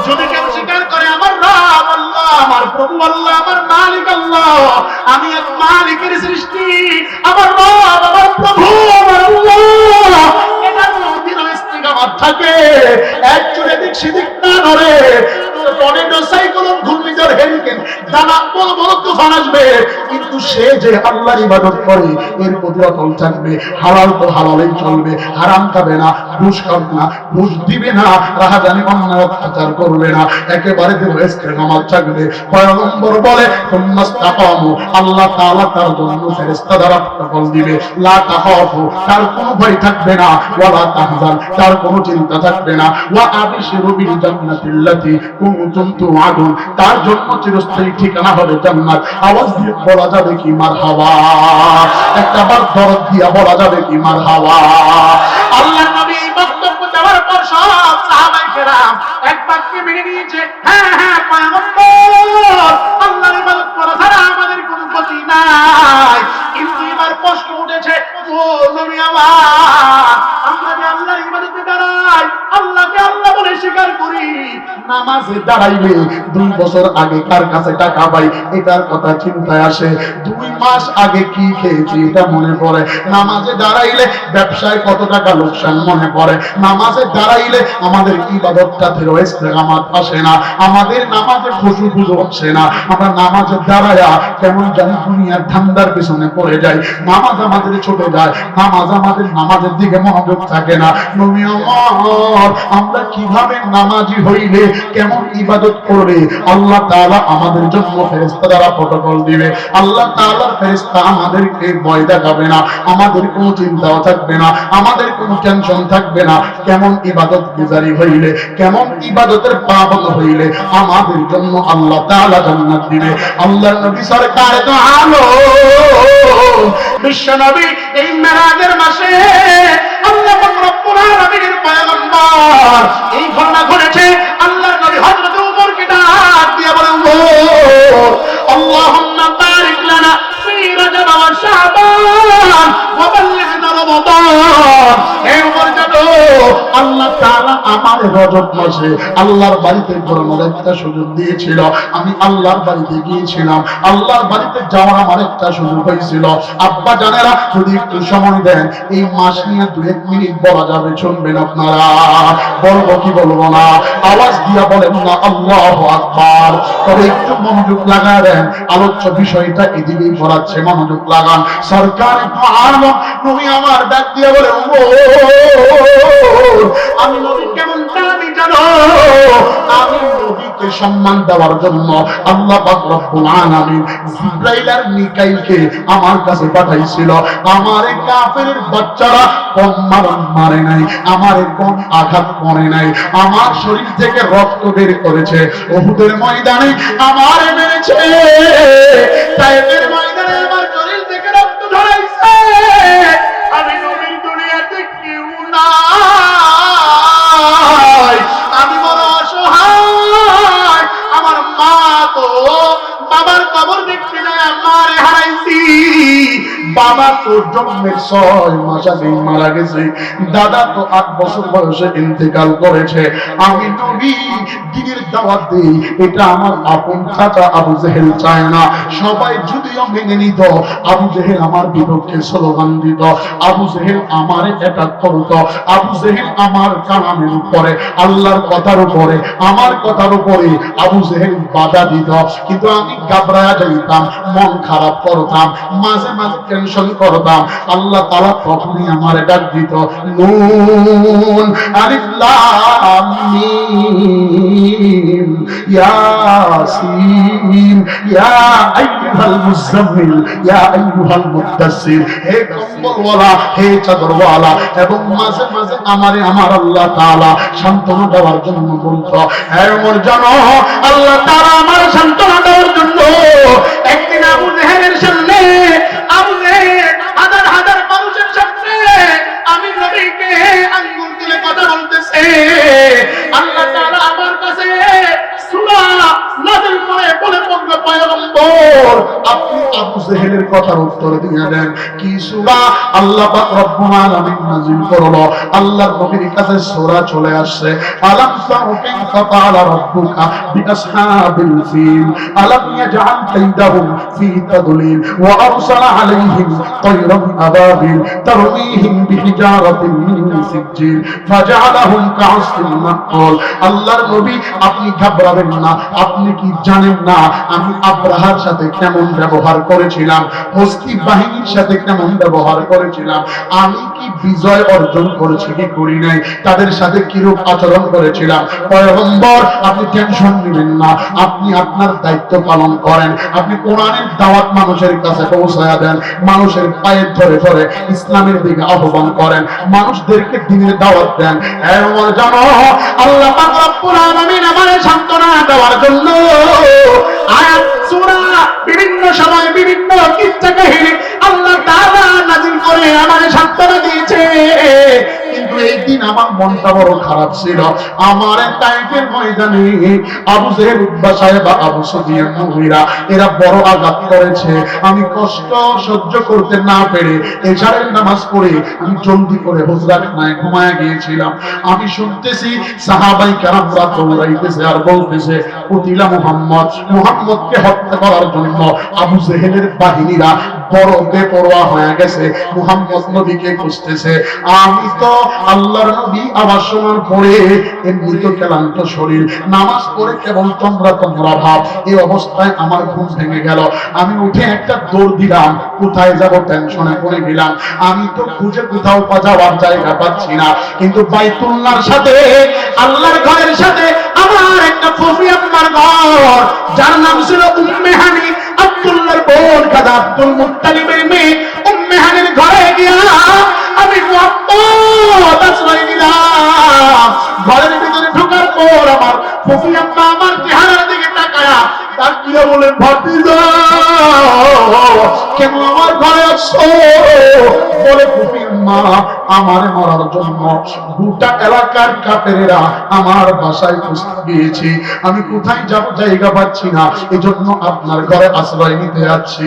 যদি কেউ স্বীকার করে আমার রব আল্লাহ, আমার প্রভু আল্লাহ, আমার মালিক আল্লাহ, আমি এক মালিকের সৃষ্টি, আমার রব, আমার প্রভু, আমার আল্লাহ, এটা যদি ইস্তিকামাত থাকে, এক চুলে দিক সেদিক না নড়ে, টর্নেডো, সাইক্লোন, ঘূর্ণিঝড়, হেরিকেন, দানা বড় বড় তুফান আসবে, কিন্তু সে যে আল্লাহর ইবাদত করে এর প্রতি অটল থাকবে। হালাল তো হালালেই চলবে, হারাম খাবে না, ঘুষ খাবে না, ঘুষ দিবে না, রাহাজানি অন্যায় অত্যাচার করবে না, একেবারে দেব ইস্তেকামাত থাকবে। পয়গম্বর বলে, সুম্মাস্তাকামু, আল্লাহ তাআলা তার জন্য ফেরেশতা দ্বারা প্রটোকল দিবে। লা তাখাফু, তার কোনো ভয় থাকবে না, ওয়ালা তাহজান, তার কোনো চিন্তা থাকবে না, ওয়া আবশিরু বিল জান্নাতিল্লাতী কুনতুম তুআদুন, তার জন্য চিরস্থায়ী ঠিকানা হবে জান্নাত। আওয়াজ দিয়ে বলা যাবে কি মারহাবা, একটা বার দরদ দিয়া বলা যাবে কি মারহাবা। আল্লাহর নবী বক্তব্য দেওয়ার পর সব সাহাবায়ে কেরাম এক বাক্যে মেনে নিয়েছে, হ্যাঁ হ্যাঁ পয়গম্বর, আল্লাহর ইবাদত করা ছাড়া আমাদের কোনো গতি নাই। কিন্তু এবার প্রশ্ন উঠেছে, ও নবী আমার, আমরা যে আল্লাহর ইবাদতে নামাজে দাঁড়াইলে 2 বছর আগে কার কাছে টাকা পাই এটার কথা চিন্তায় আসে, 2 মাস আগে কি খেয়েছি এটা মনে পড়ে, নামাজে দাঁড়াইলে ব্যবসায় কত টাকা লোকসান মনে পড়ে, নামাজে দাঁড়াইলে আমাদের ইবাদতটাতে ইস্তেকামাত আসে না, আমাদের নামাজে খুশু খুশু হচ্ছে না, আমরা নামাজে দাঁড়ায়া কেমন জানি দুনিয়ার ধান্দার পিছনে পড়ে যাই, নামাজ আমাদের ছুটে যায়, নামাজের দিকে মনোযোগ থাকে না। নবী আমার, আমরা কিভাবে নামাজি হইলে কেমন ইবাদত করলে আল্লাহ তাআলা আমাদের জন্য ফেরেশতা দ্বারা প্রটোকল দিবে, আল্লাহ তাআলার ফেরেশতা আমাদেরকে ভয় দেখাবে না, আমাদের কোনো চিন্তাও থাকবে না, আমাদের কোনো টেনশন থাকবে না, কেমন ইবাদত গুজারি হইলে, কেমন ইবাদতের পাবন হইলে আমাদের জন্য আল্লাহ তাআলা জান্নাত দিবে। আল্লাহর নবী সরকার তো আলো বিশ্ব নবী এই মেরাজের মাসে আল্লাহ পাক রব্বুল আলামিনের পয়গম্বর এই ঘটনা ঘটেছে। আল্লাহর নবী হযরত ওমরকে ডাক দিয়ে বলেন, ও আল্লাহুম্মা বারিক লানা ফি রাজব ওয়া শাবান ওয়া বাল্লিগনা রমাদান। হে ওমর জানো, আল্লাহ তাআলা আমার রজব মাসে আল্লাহর বাড়িতে ঘোরানোর একটা সুযোগ দিয়েছিল, আমি আল্লাহর বাড়িতে গিয়েছিলাম, আল্লাহর বাড়িতে যাওয়ার আমার একটা সুযোগ হয়েছিল। আব্বা জানেরা যদি একটু সময় দেন এই মাস নিয়ে 2-1 মিনিট বলা যাবে, শুনবেন আপনারা? বলবো কি বলবো না? আওয়াজ দিয়া বলেন না আল্লাহু আকবার। তবে একটু মনোযোগ লাগায় দেন, আলোচ্য বিষয়টা এদিকেই পড়াচ্ছে, মনোযোগ লাগান। সরকার আলম নবী আমার ডাক দিয়া বলে, ও আমি নবী কেমন দামি জানো? আমি নবীকে সম্মান দেওয়ার জন্য আল্লাহ পাক রব্বুল আলামিন জিবরাইল আর মিকাইলকে আমার কাছে পাঠাইছিল। আমার এই কাফেরের বাচ্চারা কম মারে নাই, আমার কম আঘাত করে নাই, আমার শরীর থেকে রক্ত বের করেছে, উহুদের ময়দানে আমার মেরেছে, তায়েফের ময়দানে আমার শরীর থেকে রক্ত ঝরাইছে। আমি নবীর দুনিয়াতে কেউ নাই, আমি বড় অসহায়, আমার মা তো বাবার কবর দেখতে যায়, মারে হারাইছি, বাবা তো জন্মের 6 মাস আগে মারা গেছে, দাদা তো 8 বছর বয়সে ইন্তেকাল করেছে। আমি নবী দ্বীনের দাওয়াত দেই, এটা আমার আপন চাচা আবু জেহেল চায় না। সবাই যদিও মেনে নিত, আবু জেহেল আমার বিপক্ষে স্লোগান দিত, আবু জেহেল আমার অ্যাটাক করত, আবু জেহেল আমার কালামের উপরে, আল্লাহর কথার উপরে, আমার কথার উপরে আবু জেহেল বাধা দিত। কিন্তু আমি ঘাবড়ায়া যাইতাম, মন খারাপ করতাম, মাঝে মাঝে টেনশন করতাম। আল্লাহ তাআলা তখনই আমার ডাক দিত, নুন আলিফ লাম মিম ইয়াসিন ইয়া আইয়ুহাল মুযাম্মিল ইয়া আইয়ুহাল মুদ্দাসসির। হে কম্বলওয়ালা, হে চাদরওয়ালা। এবং মাঝে মাঝে আমার আল্লাহ তাআলা সান্ত্বনা দেওয়ার জন্য বলতো, হে ওমর জানো, আল্লাহ তাআলা আমার সান্ত্বনা দেওয়ার জন্য একদিন আবু জেহেলের সামনে, আবু জেহেল হাজার হাজার মানুষের সামনে আমি নবীকে আঙ্গুল তুলে কথা বলতেছে। আল্লাহ তাআলা আমার কাছে সূরা নাযিল করে বলে, পয়গম্বর আপনি আবু জেহেলের কথার উত্তর দিয়ে দেন। কি সূরা? আল্লাহ পাক রব্বুল আলামিন নাযিল করলো। আল্লাহর নবীর কাছে সূরা চলে আসছে, আলাম তারা কাইফা ফাআলা রাব্বুকা বিআসহাবিল ফিল আলাম ইয়াজআল কাইদাহুম ফি তাদলিল ওয়া আরসালা আলাইহিম তায়রান আবাবিল তারমিহিম বিহিজারাতিন মিন সিজ্জিল ফাজআলাহুম কাআসফিন মাকুল। আল্লাহর নবী আপনি ঘাবড়াবেন না, আপনি কি জানেন না আমি আব্রাহার সাথে কেমন ব্যবহার করেছিলাম, হস্তি বাহিনীর সাথে কেমন ব্যবহার করেছিলাম, আমি কি বিজয় অর্জন করেছি কি করি নাই, তাদের সাথে কিরূপ আচরণ করেছিলাম। পয়গম্বর আপনি টেনশন নেবেন না, আপনি আপনার দায়িত্ব পালন করেন, আপনি কোরআনের দাওয়াত মানুষের কাছে পৌঁছায়া দেন, মানুষের পায়ে ধরে ধরে ইসলামের দিকে আহ্বান করেন, মানুষদেরকে দ্বীনের দাওয়াত দেন। হে ওমর জানো, আল্লাহ পাক রব্বুল আলামিন আমারে সান্ত্বনা দেওয়ার জন্য আয়াত সূরা বিভিন্ন সময় বিভিন্ন কিচ্ছা কাহিনী আল্লাহ তাআলা নাযিল করে আমাকে সান্ত্বনা দিয়েছে। কিন্তু এই দিন আমার মনটা বড় খারাপ ছিল। আমার তাইফের ময়দানে আবু জেহেল উতবা সাহেব আবু সুফিয়ান মুগীরা এরা বড় আঘাত করেছে। আমি কষ্ট সহ্য করতে না পেরে এশারের নামাজ পড়ে আমি জলদি করে হুজরাখানায় ঘুমায় গিয়েছিলাম। আমি শুনতেছি সাহাবাই কেরামরা দৌড়াইতেছে আর বলতেছে কুতিলা মুহাম্মদকে হত্যা করার জন্য আবু জেহেলের বাহিনীরা বড় বেপরোয়া হয়ে গেছে, মুহাম্মদ নবীকে খুঁজতেছে। আমি তো আল্লাহর নবী আবার শোনার পরে এমনি তো ক্লান্ত শরীর, নামাজ পড়ে কেবল তোমরা ভাব, এই অবস্থায় আমার ঘুম ভেঙে গেল। আমি উঠে একটা দৌড় দিলাম, কোথায় যাব টেনশনে পড়ে গেলাম। আমি তো খুঁজে কোথাও যাওয়ার জায়গা পাচ্ছি না, কিন্তু বাইতুল্লাহর সাথে আল্লাহর ঘরের সাথে আমার একটা ফুফি আম্মার ঘর, যার নাম ছিল উম্মে হানি, আব্দুল্লাহর বোন কাদা আব্দুল মুত্তালিবের মেয়ে। উম্মে হানির ঘরে গিয়া আমি মুহাম্মদ আশ্রয় নিলাম। ঘরের ভিতরে ঢোকার পর আমার ফুফি আম্মা আমার চেহারার দিকে তাকায়া তাকিয়ে বলেন ভাতিজা কেন আমার ঘরে আসছো? বলে ফুফি আম্মা আমার মরার জন্য গোটা এলাকার কাফেরেরা আমার বাসায় খুঁজতে গিয়েছি, আমি কোথায় যাব জায়গা পাচ্ছি না, এজন্য আপনার ঘরে আশ্রয় নিতে যাচ্ছি।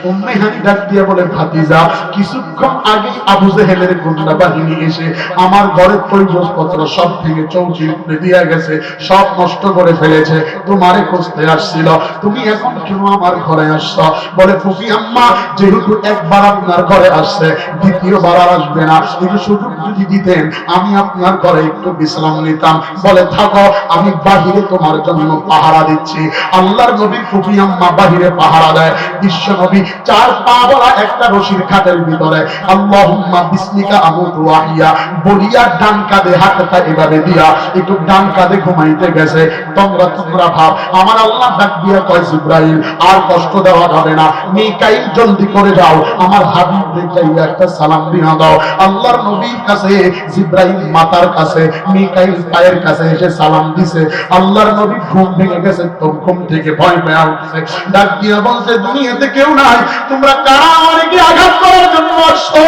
উম্মে হানি ডাক দিয়ে বলে ভাতিজা কিছুক্ষণ আগে আবু জেহেলের গুন্ডা বাহিনী এসে আমার ঘরের তৈজসপত্র সব ভেঙে চৌকি উপরে দিয়ে গেছে, সব নষ্ট করে ফেলেছে, তোমারে খুঁজতে আসছিল, তুমি এখন কেন আমার ঘরে আসছো? বলে ফুফি আম্মা যেহেতু একবার আপনার ঘরে আসছে দ্বিতীয়বার আর আসবে না, একটু সুযোগ যদি দিতেন আমি আপনার ঘরে একটু বিশ্রাম নিতাম। বলে থাকো আমি বাহিরে তোমার জন্য পাহারা দিচ্ছি। আল্লাহর নবী ফুফি আম্মা বাহিরে পাহারা দেয়। বিশ্ব নবী চার পা বলা একটা রশির খাটের ভিতরে আল্লাহুম্মা বিসমিকা আমুতু ওয়া আহইয়া বলিয়া ডান কাঁধে হাতটা এভাবে দিয়া একটু ডান কাঁধে ঘুমাইতে গেছে। তোমরা ভাব আমার আল্লাহ ডাক দিয়া কয় জিবরাইল আর কষ্ট দেওয়া যাবে না, মিকাইল জলদি করে যাও আমার হাবিবকে যাইয়া একটা সালাম দিয়া দাও। আল্লাহর নবীর কাছে জিবরাইল মাথার কাছে, মিকাইল পায়ের কাছে এসে সালাম দিছে। আল্লাহর নবী ঘুম ভেঙে গেছে, তো ঘুম থেকে ভয় পেয়ে উঠছে, ডাক দিয়া বলছে দুনিয়াতে কেউ নাই, তোমরা কারা আমারে কি আঘাত করার জন্য আসছো?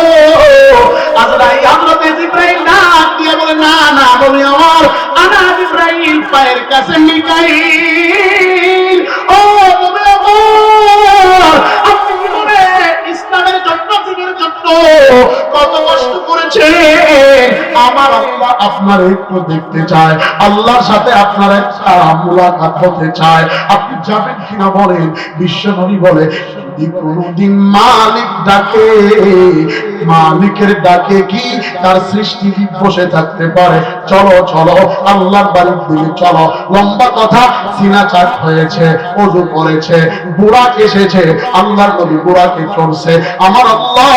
আজরাইল হযরত জিবরাইল ডাক দিয়া বলে না না বলি আমার আনা জিবরাইল পায়ের কাছে মিকাইল। ও নবী আমার আপনি কি মনে ইসলামের জন্য দিনের জন্য কত কষ্ট করেছে, আমার আল্লাহ আপনার একটু দেখতে চায়, আল্লাহর সাথে আপনার একটা মুলাকাত হতে চায়, আপনি যাবেন কিনা বলেন। বিশ্ব নবী বলে কোনদিন মালিক ডাকে, মালিকের ডাকে কি তার সৃষ্টি বসে থাকতে পারে? চলো চলো আল্লাহর বাড়ির দিকে চলো। লম্বা কথা, সিনা চাক হয়েছে, ওযু করেছে, বুরাক এসেছে, আল্লাহর নবী বুরাকে চলছে। আমার আল্লাহ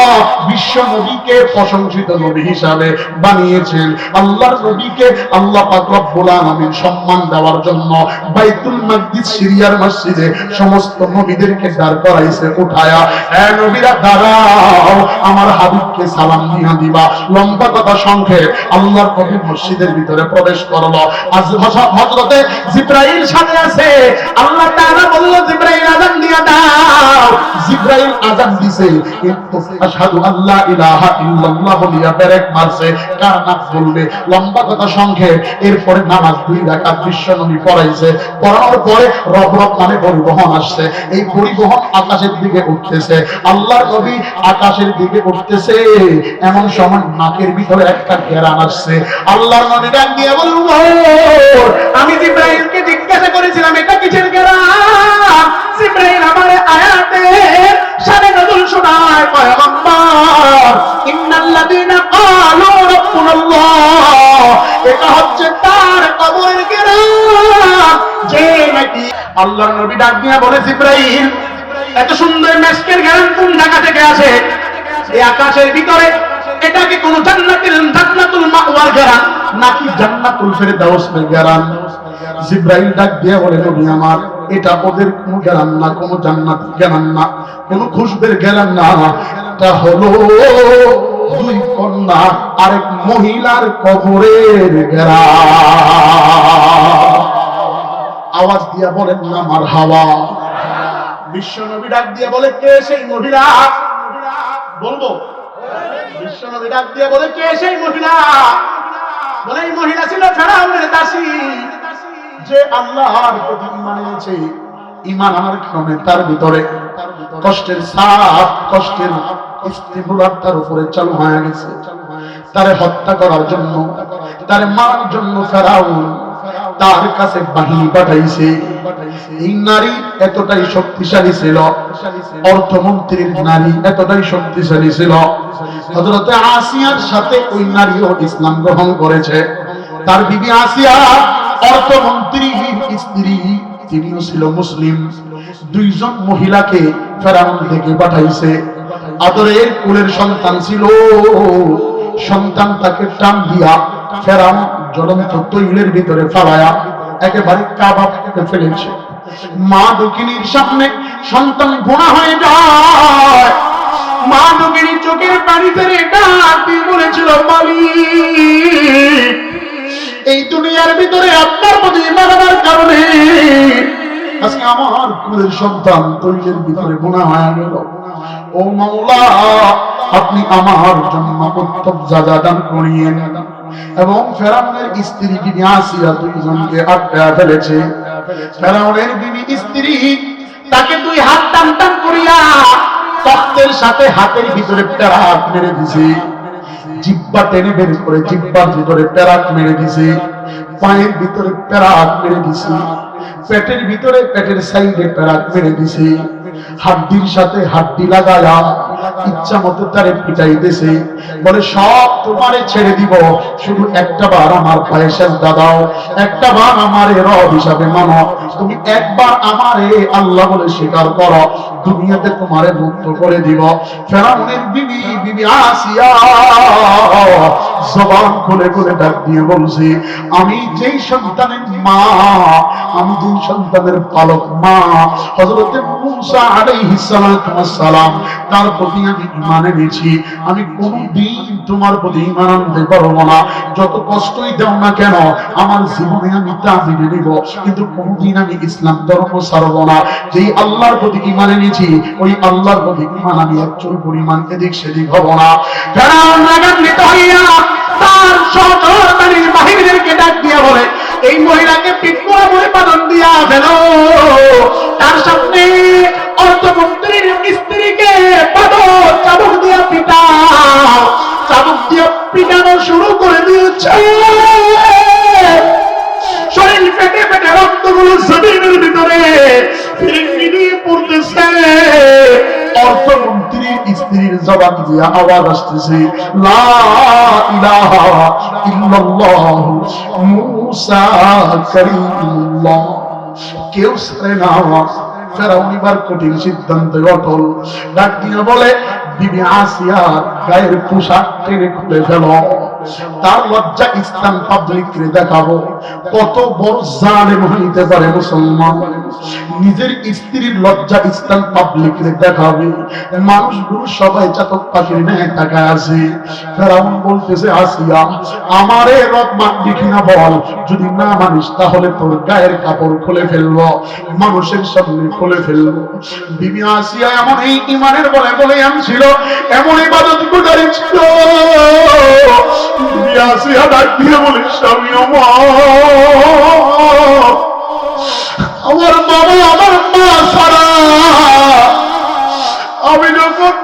বিশ্ব নবীকে প্রশংসিত নবী হিসাবে বানিয়েছেন। আল্লাহর নবীকে আল্লাহ পাক রব্বুল আলামিন সম্মান দেওয়ার জন্য বাইতুল মাকদিস সিরিয়ার মসজিদে সমস্ত নবীদেরকে দাঁড় করাইছে উঠায়া, এ নবীরা দাঁড়াও আমার হাবিবকে সালাম দিয়া দিবা। লম্বা কথা সংক্ষেপ, আল্লাহর নবী মসজিদের ভিতরে প্রবেশ করলো। আজ হযরতে জিবরাইল সাথে আছে। আল্লাহ তাআলা বলল জিবরাইল আযান দিয়া দাও। জিবরাইল আযান দিছে, কিন্তু আশহাদু আল্লা ইলাহা ইল্লাল্লাহ বলিয়া ব্রেক মারছে, কার নাম বলবে। লম্বা কথা সংক্ষেপ, এরপরে নামাজ 2 রাকাত বিশ্ব নবী পড়াইছে। পড়ানোর পরে রব মানে পরিবহন আসছে। এই পরিবহন আকাশের দিকে উঠতেছে, আল্লাহর নবী আকাশের দিকে উঠতেছে, এমন সময় নাকের ভিতরে একটা ঘেরান আসছে। আল্লাহর নবী ডাক দিয়ে বলল আমি জিবরাইলকে জিজ্ঞাসা করেছিলাম এটা কিসের ঘেরান? জিবরাইল আমারে আয়াতের শানে নজুল শোনায়, পয়গম্বর ইন্নাল্লাযীনা ক্বালু রাব্বুনাল্লাহ, এটা হচ্ছে তার কবরের ঘেরান যে নাকি। আল্লাহর নবী ডাক দিয়ে বলে জিবরাইল এত সুন্দর মেশকের ঘেরান কোন জায়গা থেকে আসে? এই আকাশের ভিতরে এটা কি কোন জান্নাতুল মাওয়ার ঘেরান নাকি জান্নাতুল ফেরদাউসের ঘেরান? জিবরাইল ডাক দিয়ে বলে নবী আমার এটা ওদের কোন ঘেরান না, কোন জান্নাতের ঘেরান না, কোন খুশবের ঘেরান না, এটা হলো 2 কন্যা আরেক মহিলার কবরের ঘেরান। আওয়াজ দিয়া বলেন না মারহাবা। বিশ্ব নবী ডাক দিয়ে বলে কে সেই মহিলা? বলবো? বিশ্বনবী ডাক দিয়ে বলে, কে সেই মহিলা? বলে, এই মহিলা ছিল ফেরাউনের দাসী, যে আল্লাহর প্রতি ঈমান এনেছে। ঈমান আনার কারণে তার ভিতরে কষ্টের সাপ, কষ্টের স্টিমুলার তার উপরে চালু হয়ে গেছে। তারে হত্যা করার জন্য, তারে মারার জন্য ফেরাউন তার কাছে বাহিনী পাঠাইছে। এই নারী এতটাই শক্তিশালী ছিল, অর্থমন্ত্রীর নারী এতটাই শক্তিশালী ছিল, হযরত আসিয়ার সাথে ওই নারীও ইসলাম গ্রহণ করেছে। তার বিবি আসিয়া অর্থমন্ত্রীর স্ত্রী, তিনিও ছিল মুসলিম। দুইজন মহিলাকে ফেরাউন থেকে পাঠাইছে। আদরের কুলের সন্তান ছিল, সন্তানটাকে টান দিয়া ফেরাউন জ্বলন্ত তৈলের ভিতরে ফালায়া একেবারে কাবাব করে ফেলেছে। মা দক্ষিণীর সামনে সন্তান গোনা হয়ে যায়। মা দক্ষিণী চোখের পানি ফেলে ডাক দিয়ে বলেছিল, মালিক, এই দুনিয়ার ভিতরে আপনার প্রতি ঈমান আনার কারণে আজকে আমার কুলের সন্তান তৈলের ভিতরে গোনা হয়ে গেল। ও মাওলা, আপনি আমার জন্য উত্তম যাজা দান করিয়েন। এবং ফেরাউনের স্ত্রী বিবি আসিয়া দুইজনকে আটকায়া ফেলেছে। ফেরাউনের বিবি স্ত্রী তাকে দুই হাত টান টান করিয়া তখ্তের সাথে হাতের ভিতরে পেরাক মেরে দিছে। জিহ্বা টেনে বের করে জিহ্বার ভিতরে পেরাক মেরে দিছে। পায়ের ভিতরে পেরাক মেরে দিছে। পেটের ভিতরে, পেটের সাইডে পেরাক মেরে দিছে। হাড্ডির সাথে হাড্ডি লাগায়া ইচ্ছা মতো তারে পিটাইতেছে। বলে, সব তোমারে ছেড়ে দিব, শুধু একটা বার আমার পায়ে সেজদা দাও, একটা বার আমারে রব হিসাবে মানো, তুমি একবার আমারে আল্লাহ বলে স্বীকার করো, দুনিয়াতে তোমারে মুক্ত করে দিব। ফেরাউনের বিবি, বিবি আসিয়া জবান খুলে খুলে ডাক দিয়ে বলছে, আমি যেই সন্তানের মা, আমি যেই সন্তানের পালক মা হযরত মুসা আলাইহিস সালাতু ওয়াস সালাম, তার প্রতি আমি ঈমান এনেছি। আমি কোনদিন তোমার প্রতি ঈমান আনতে পারবো না। যত কষ্টই দাও না কেন, আমার জীবনে আমি তা মেনে নিব, কিন্তু কোনদিন আমি ইসলাম ধর্ম ছাড়বো না। যেই আল্লাহর প্রতি ঈমান এনেছি, ওই আল্লাহর প্রতি ঈমান আমি একচুল পরিমাণ এদিক সেদিক হব না। ফেরাউন রাগান্বিত হইয়া তার সহচরদের বাহিনীদেরকে ডাক দিয়া বলে, এই মহিলাকে পিটমোড়া বলে পালন দিয়া ফেলো। তার সামনে অর্থমন্ত্রীর স্ত্রীকে পাথর চাবুক দিয়া পিটাও। চাবুক দিয়ে পিটানো শুরু করে দিয়েছে। শরীর ফেটে ফেটে রক্তগুলো জমিনের ভিতরে ফিরিঙ্গি দিয়ে পড়তেছে। অর্থমন্ত্রীর স্ত্রীর জবান দিয়ে আওয়াজ আসতেছে, লা ইলাহা ইল্লাল্লাহ মুসা কালিমুল্লাহ। কেউ ছাড়ে না। ফেরাউন এবার কঠিন সিদ্ধান্তে অটল। ডাক দিয়ে বলে, বিবি আসিয়া গায়ের পোশাক টেনে খুলে ফেল, তার লজ্জা ইসলাম পাবলিকরে দেখাবো। কত বড় জালেম হইতে পারে মুসলমান, নিজের স্ত্রীর লজ্জা ইসলাম পাবলিকরে দেখাবে। মানুষগুলো সবাই চাতক পাখির ন্যায় তাকায় আছে। ফেরাউন বলতেছে, আসিয়া, আমারে রব মানবি কিনা বল, যদি না মানিস তাহলে তোর গায়ের কাপড় খুলে ফেলবো, মানুষের সামনে খুলে ফেলবো। বিবি আসিয়া এমন এই ঈমানের বলে বলে ছিল, এমন ইবাদত গুজারি ছিল। বিবি আসিয়া ডাক দিয়ে বলে, স্বামী আমার বাবা, আমার মা ছাড়া আমি যখন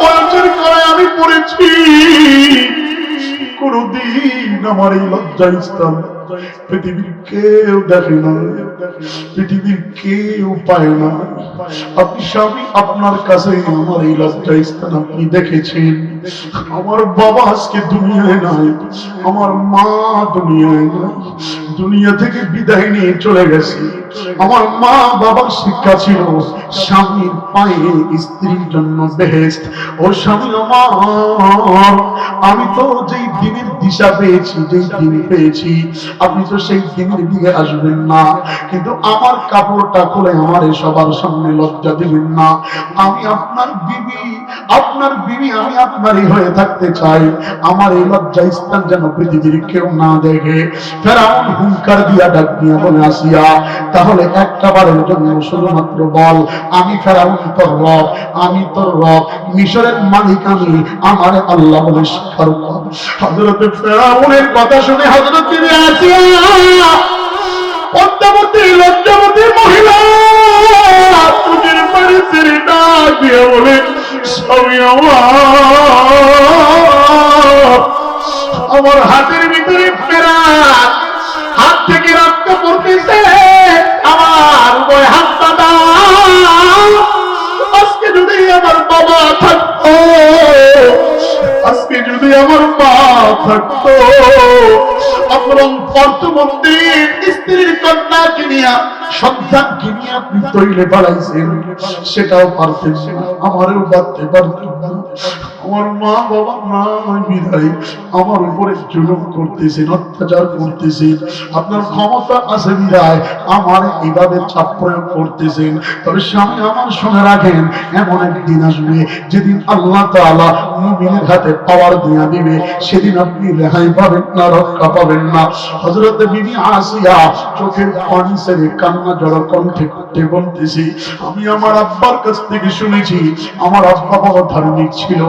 বয়সের করায় আমি পড়েছি, কোনদিন আমার এই লজ্জা স্থান পৃথিবীর কেউ দেখে না, পৃথিবীর কেউ পায় না। আপনি স্বামী, আপনার কাছে আমার এই লজ্জা স্থান আপনি দেখেছেন। আমার বাবা আজকে দুনিয়ায় নাই, আমার মা দুনিয়ায় নাই, দুনিয়া থেকে বিদায় নিয়ে চলে গেছে। আমার মা বাবার শিক্ষা ছিল স্বামীর পায়ে স্ত্রীর জন্য বেহেশত। ও স্বামী আমার, আমি তো যেই দিনের দিশা পেয়েছি, যেই দিন পেয়েছি, আপনি তো সেই দিনের দিকে আসবেন না, কিন্তু আমার কাপড়টা খুলে আমার সবার সামনে লজ্জা দিবেন না। আমি আপনার বিবি, আমি আপনারই হয়ে থাকতে চাই। আমার এই লজ্জা স্থান যেন পৃথিবীর কেউ না দেখে। ফেরাউন হুঙ্কার দিয়া ডাক দিয়া বলে, আসিয়া তাহলে একটা বারের জন্য শুধুমাত্র বল, আমি ফেরাউন তোর রব, আমি তোর রব, মিশরের মালিক আমি, আমার আল্লাহ বলে স্বীকার কর। হযরত ফেরাউনের কথা শুনে হযরত বিবি আসিয়া পদ্মাবতী লজ্জাবতী মহিলা চোখের পানি ছেড়ে ডাক দিয়া বলে, স্বামী আমার হাতের ভিতরে পেরাক, হাত থেকে রক্ত পড়তেছে, আমার উভয় হাতটা দাও। আজকে যদি আমার বাবা থাকতো, আজকে যদি আমার মা থাকতো, আপনার পর্তমন্ত্রী স্ত্রীর কন্যাকে নিয়ে, সন্তানকে নিয়ে আপনি তৈলে বাড়াইছেন, সেটাও পারতেন না, আমারও পারতে পারতেন না। আমার মা বাবা নাই বিদায় আমার উপরে জুলুম করতেছেন, অত্যাচার করতেছেন। আপনার ক্ষমতা আছে বিদায় আমার এইভাবে চাপ প্রয়োগ করতেছেন। তবে স্বামী আমার শুনে রাখেন, এমন একদিন আসবে যেদিন আল্লাহ তাআলা মুমিনের হাতে পাওয়ার দিয়া দিবে, সেদিন আপনি রেহাই পাবেন না, রক্ষা পাবেন না। হযরত বিবি আসিয়া চোখের পানি ছেড়ে কান্না জড়ো কণ্ঠে করতে বলতেছি, আমি আমার আব্বার কাছ থেকে শুনেছি, আমার আব্বা বড় ধার্মিক ছিল,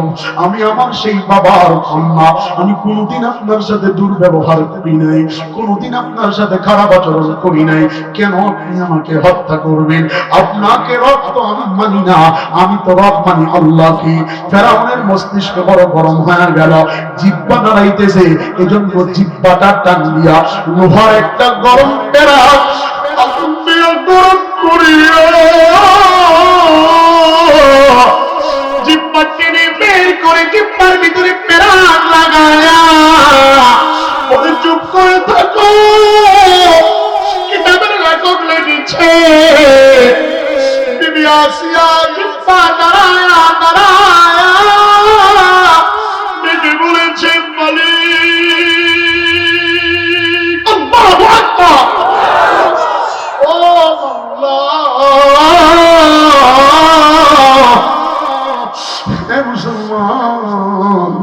আমি আমার সেই বাবার কন্যা, আমি কোনোদিন আপনার সাথে দুর্ব্যবহার করি নাই, কোনোদিন আপনার সাথে খারাপ আচরণ করি নাই, কেন আপনি আমাকে হত্যা করবেন? আপনাকে রব তো আমি মানি না, আমি তো রব মানি আল্লাহকে। ফেরাউনের মস্তিষ্ক বড় গরম হয়ে গেল, জিহ্বা নাড়াইতেছে, এজন্য জিহ্বাটা টান দিয়া লোহার একটা গরম পেরাক আগুন দিয়ে গরম করিয়া জিহ্বা টেনে বের করে জিহ্বার ভিতরে পেরাক লাগায়া বলে, চুপ করে থাকো, কিতাবের লেখক লিখেছে বিবি আসিয়া জিহ্বা নাড়ায়া নাড়ায়া বেঁধে বলেছেন, মালিক আল্লাহু আকবার, ও আল্লাহ। হে মুসলমান,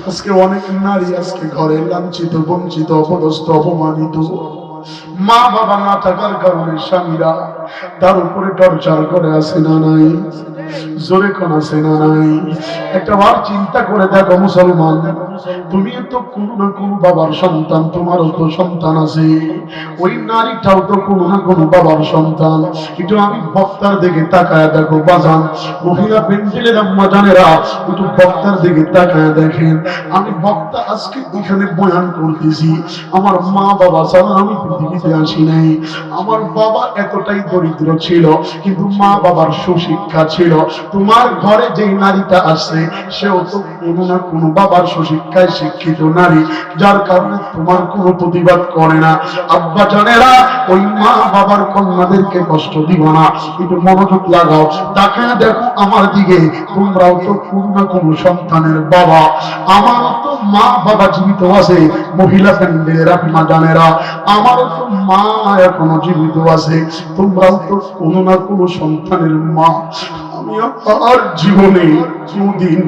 আজকে অনেক নারী আজকে ঘরে লাঞ্ছিত, বঞ্চিত, অপদস্থ, অপমানিত। মা বাবা না থাকার কারণে স্বামীরা তার উপরে টর্চার করে, আছে না নাই? জোরে কোন আছে না নাই? একটা বার চিন্তা করে দেখো মুসলমান, তুমি তো কোনো না কোনো বাবার সন্তান, তোমারও তো সন্তান আছে, ওই নারীটাও তো কোনো না কোনো বাবার সন্তান। একটু আমি বক্তার দিকে তাকায় দেখো বাজান, মহিলা পেন্সিলের আম্মা জানেরা, একটু বক্তার দিকে তাকায় দেখেন। আমি বক্তা আজকে এখানে বয়ান করতেছি, আমার মা বাবা ছাড়া আমি পৃথিবীতে আসি নাই। আমার বাবা এতটাই দরিদ্র ছিল, কিন্তু মা বাবার সুশিক্ষা ছিল। তোমার ঘরে যেই নারীটা আছে, সেও তো কোনো না কোনো বাবার সুশিক্ষায় শিক্ষিত নারী, যার কারণে তোমার কোনো প্রতিবাদ করে না। আব্বা জানেরা, ওই মা বাবার কন্যাদেরকে কষ্ট দিও না, একটু মনোযোগ লাগাও, তাকায় দেখো আমার দিকে, তোমরাও তো কোনো না কোনো সন্তানের বাবা। আমারও তো মা বাবা জীবিত আছে, মহিলা প্যান্ডেলের আম্মা জানেরা, আমারও তো মা এখনো জীবিত আছে, তোমরাও তো কোনো না কোনো সন্তানের মা। আমি আর জীবনে কোনদিন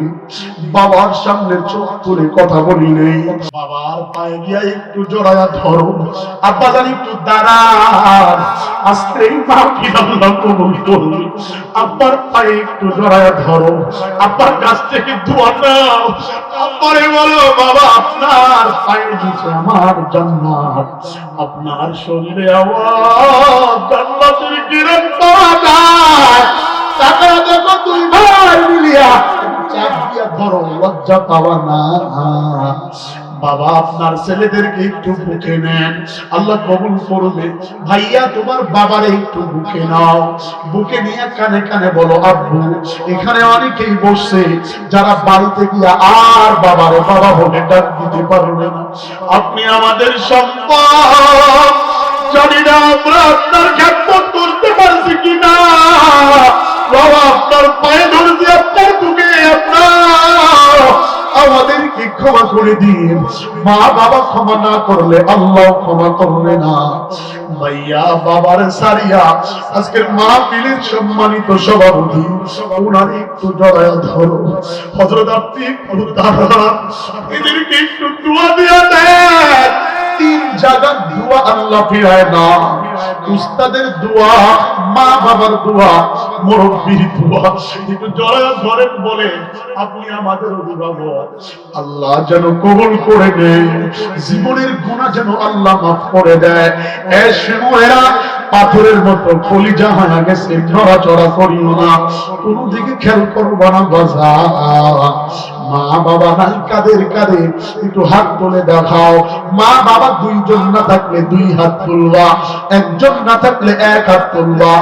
বাবার সামনে চোখ তুলে কথা বলি নেই। বাবার পায়ে গিয়া একটু জড়ায়া ধরো, আব্বা জানি একটু দাঁড়ান, আজকেই মাহফিল আল্লাহ কবুল করবে। আব্বার পায়ে একটু জড়ায়া ধরো, আব্বার কাছ থেকে দোয়া নাও, আব্বারে বলো, বাবা আপনার পায়ের নিচে আমার জান্নাত, আপনার শরীরে আমার জান্নাতের কিরণ পাওয়া যায়। তাকায় দেখো দুই ভাই মিলিয়া চাপ দিয়া ধরো, লজ্জা পাওয়া না। বাবা আপনার ছেলেদেরকে একটু বুকে নেন, আল্লাহ কবুল করবে। ভাইয়া তোমার বাবারে একটু বুকে নাও, বুকে নিয়ে কানে কানে বলো, আব্বু এখানে অনেকেই বসছে যারা বাড়িতে গিয়া আর বাবারে বাবা বলে ডাক দিতে পারবে না, আপনি আমাদের সম্পদ, জানি না আমরা আপনার খেদমত করতে পারছি কিনা, বাবা আপনার পায়ে ধরছি, আপনার বুকে আপনার আমাদের আমাদেরকে ক্ষমা করে দিন। মা বাবা ক্ষমা না করলে আল্লাহ ক্ষমা করবে না। ভাইয়া বাবার সারিয়া আজকের মাহফিলের সম্মানিত সভাপতি, ওনার একটু জড়ায় ধরো। হযরত আপনি একটু দাঁড়ান, এদেরকে একটু দোয়া দিয়া দেন। তিন জায়গার দোয়া আল্লাহ ফিরায় না। উস্তাদের দোয়া, মা বাবার দোয়া, মুরব্বির দোয়া। একটু জড়ায় ধরেন, বলে আপনি আমাদের অভিভাবক, আল্লাহ যেন কবুল করে নেয়, জীবনের গুনাহ যেন আল্লাহ মাফ করে দেয়। এরা পাথরের মতো কলিজা হয়ে গেছে, নড়াচড়া করিও না, কোন দিকে খেয়াল করবো না। বাজা মা বাবা নাই কাদের কাঁধে, একটু হাত তুলে দেখাও। মা বাবা দুইজন না থাকলে দুই হাত তুলবা, একজন না থাকলে এক হাত তুলবা।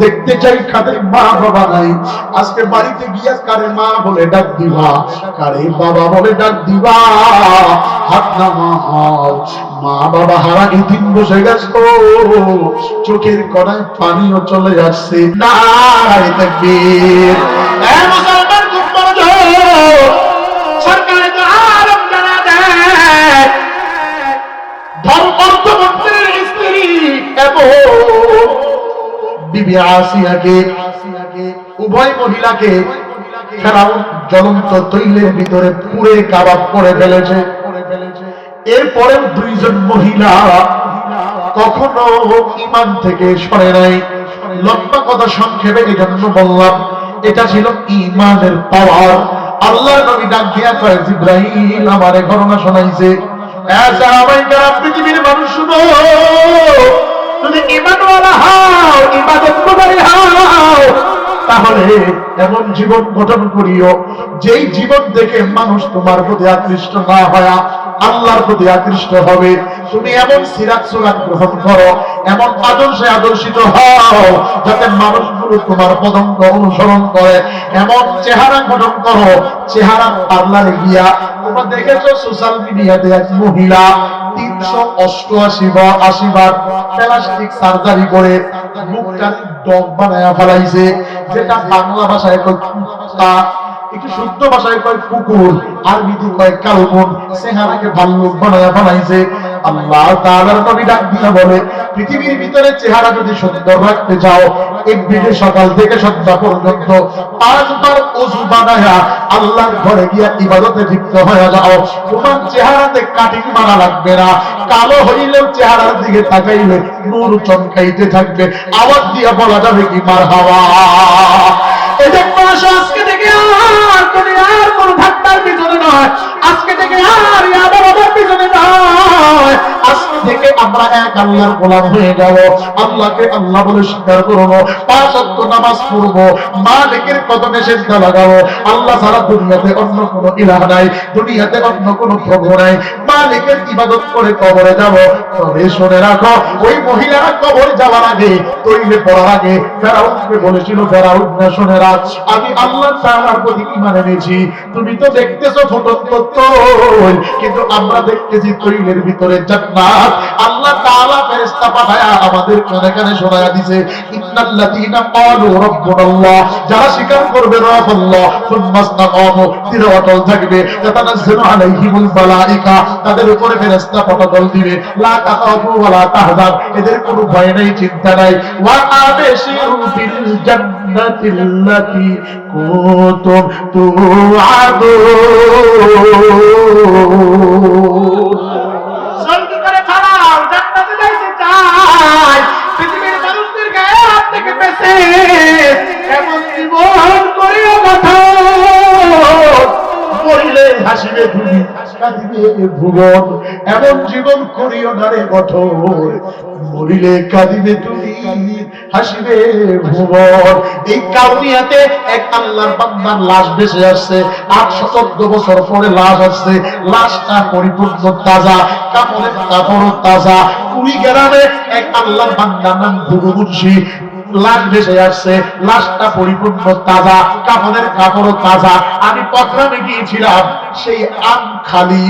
দেখতে চাই কাদের মা বাবা নাই। আজকে বাড়িতে গিয়া কারে মা বলে ডাক দিবা, কারে বাবা বলে ডাক দিবা। হাত নামাও। মা বাবা হারা এদিন বসে গেছ, চোখের কড়ায় পানিও চলে আসছে। নারায়ে তাকবীর। মুসলমান খুব মনোযোগ, সরকারে তো আরব জানা দেয়, ধর্মমন্ত্রীর স্ত্রী এবং বিবি আসিয়াকে, উভয় মহিলাকে ফেরাউন জ্বলন্ত তৈলের ভিতরে পুড়ে কাবাব করে ফেলেছে। এরপরেও দুইজন মহিলা কখনো ঈমান থেকে সরে নাই। লম্বা কথা সংক্ষেপে এজন্য বললাম, এটা ছিল ঈমানের পাওয়ার। আল্লাহর নবী ডাক দিয়া কয়, জিবরাইল আমারে ঘটনা শোনাইছে, পৃথিবীর মানুষ শুনো, তুমি ঈমানওয়ালা হও, ইবাদতকারী হও, তাহলে এমন জীবন গঠন করিও যেই জীবন দেখে মানুষ তোমার প্রতি আকৃষ্ট না হয়, আল্লাহর প্রতি আকৃষ্ট হবে। তুমি এমন সিরাত সুরাত গ্রহণ করো, এমন আদর্শে আদর্শিত হও, যাতে মানুষগুলো তোমার পদঙ্ক অনুসরণ করে। এমন চেহারা গঠন করো, চেহারা পার্লারে গিয়া, তোমরা দেখেছো সোশ্যাল মিডিয়াতে এক মহিলা 388 বার প্লাস্টিক সার্জারি করে মুখটা ডগ বানায়া ফেলাইছে, যেটা বাংলা ভাষায় কয় কুত্তা, একটু শুদ্ধ ভাষায় কয় কুকুর, আরবিতে কয় কালবন, চেহারাকে ভাল্লুক বানায়া ফেলাইছে। আল্লাহ তাআলার নবী ডাক দিয়া বলে, পৃথিবীর ভিতরে চেহারা যদি সুন্দর রাখতে চাও, একদিকে সকাল থেকে সন্ধ্যা পর্যন্ত 5 বার ওযু বানায়া আল্লাহর ঘরে গিয়া ইবাদতে লিপ্ত হয়ে যাও। তোমার চেহারাতে কাটিং মারা লাগবে না, কালো হইলেও চেহারার দিকে তাকাইলে নূর চমকাইতে থাকবে। আওয়াজ দিয়া বলা যাবে কি মারহাবা। এটা মাস আজকে থেকে আর কোন ঠাট্টার পিছনে নয়, আজকে থেকে আর ইয়াবার পিছনে নয়, আজকে থেকে আমরা এক আল্লাহর গোলাম হয়ে যাব। আল্লাহকে আল্লাহ বলে স্বীকার করব, 5 ওয়াক্ত নামাজ পড়ব, মালিকের কদমে সিজদা লাগাবো। আল্লাহ ছাড়া দুনিয়াতে অন্য কোনো ইলাহ নাই, দুনিয়াতে অন্য কোনো প্রভু নাই। মালিকের ইবাদত করে কবরে যাব। তবে শুনে রাখো, ওই মহিলারা কবর যাওয়ার আগে, তৈলে পড়ার আগে ফেরাউনকে বলেছিল, ফেরাউন না শুনে রাখ, আমি আল্লাহ তাআলার প্রতি ঈমান এনেছি। তুমি তো দেখতেছো ফুটন্ত তৈল, কিন্তু আমরা দেখতেছি তৈলের ভিতরে জান্নাত। আল্লাহ তাআলা ফেরেশতা পাঠায়া আমাদের কানে কানে শোনায়া দিয়েছে, ইন্নাল্লাযীনা ক্বালু রাব্বুনাল্লাহ, যারা স্বীকার করবে রব আল্লাহ, সুম্মা ইসতাকামু, দৃঢ় অটল থাকবে, তাতানাজ্জালু আলাইহিমুল মালায়েকা, তাদের উপরে ফেরেশতা পটাদল দিবে, লা তাখাফু ওয়া লা তাহজান, এদের কোনো ভয় নাই, চিন্তা নাই। ওয়া আবশিরু বিল জান্নাতিল্লাতী কুনতুম তুআদুন। জলদি করে ছাড়াও, জান্নাতে যাইতে চাই, পৃথিবীর মানুষদের গায়ে হাত থেকে বেঁচে এমন জীবন করিও কথা, মরিলে হাসিবে তুমি, কাঁদিবে ভুবন। এমন জীবন করিও না রে গঠন, মরিলে কাঁদিবে তুমি, হাসিবে ভুবন। এই কাউনিয়াতে এক আল্লাহর বান্দার লাশ ভেসে আসছে, 814 বছর পরে লাশ আসছে। লাশটা পরিপূর্ণ তাজা, কাপড়ের কাপড় তাজা। কুড়িগ্রামে এক আল্লাহর বান্দার নাম গুরু মুন্সি, লাশ ভেসে আসছে, লাশটা পরিপূর্ণ তাজা, কাপড়ের কাপড় তাজা। আমি পথরামে গিয়েছিলাম, সেই আমখালি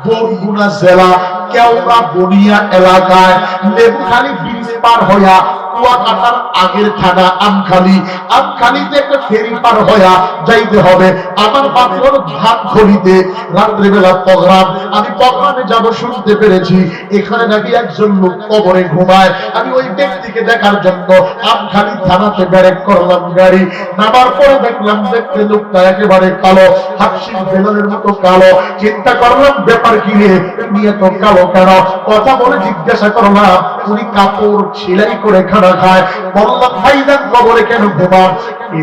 বরগুনা জেলা কেওড়া বনিয়া এলাকায়, লেবুখালী ব্রিজ পার হইয়া কুয়াকাটার আগের থানা আমখালি, আমখালিতে একটা ফেরি পার হয়ে যাইতে হবে। আমার বাপর ধানখড়িতে রাত্রিবেলা প্রোগ্রাম, আমি প্রোগ্রামে যাব শুনতে পেরেছি এখানে নাকি একজন লোক কবরে ঘুমায়। আমি ওই ব্যক্তিকে দেখার জন্য আমখালি থানাতে ব্যারেক করলাম গাড়ি। নামার পরে দেখলাম দেখতে লোকটা একেবারে কালো, হাফসির বেলালের মতো কালো। চিন্তা করলাম ব্যাপার কি রে, উনি এত কালো কেন? কথা বলে জিজ্ঞাসা করলাম উনি কাপড় সেলাই করে খানা খায়। বললাম ভাইজান কবরে কেন ঘুমান?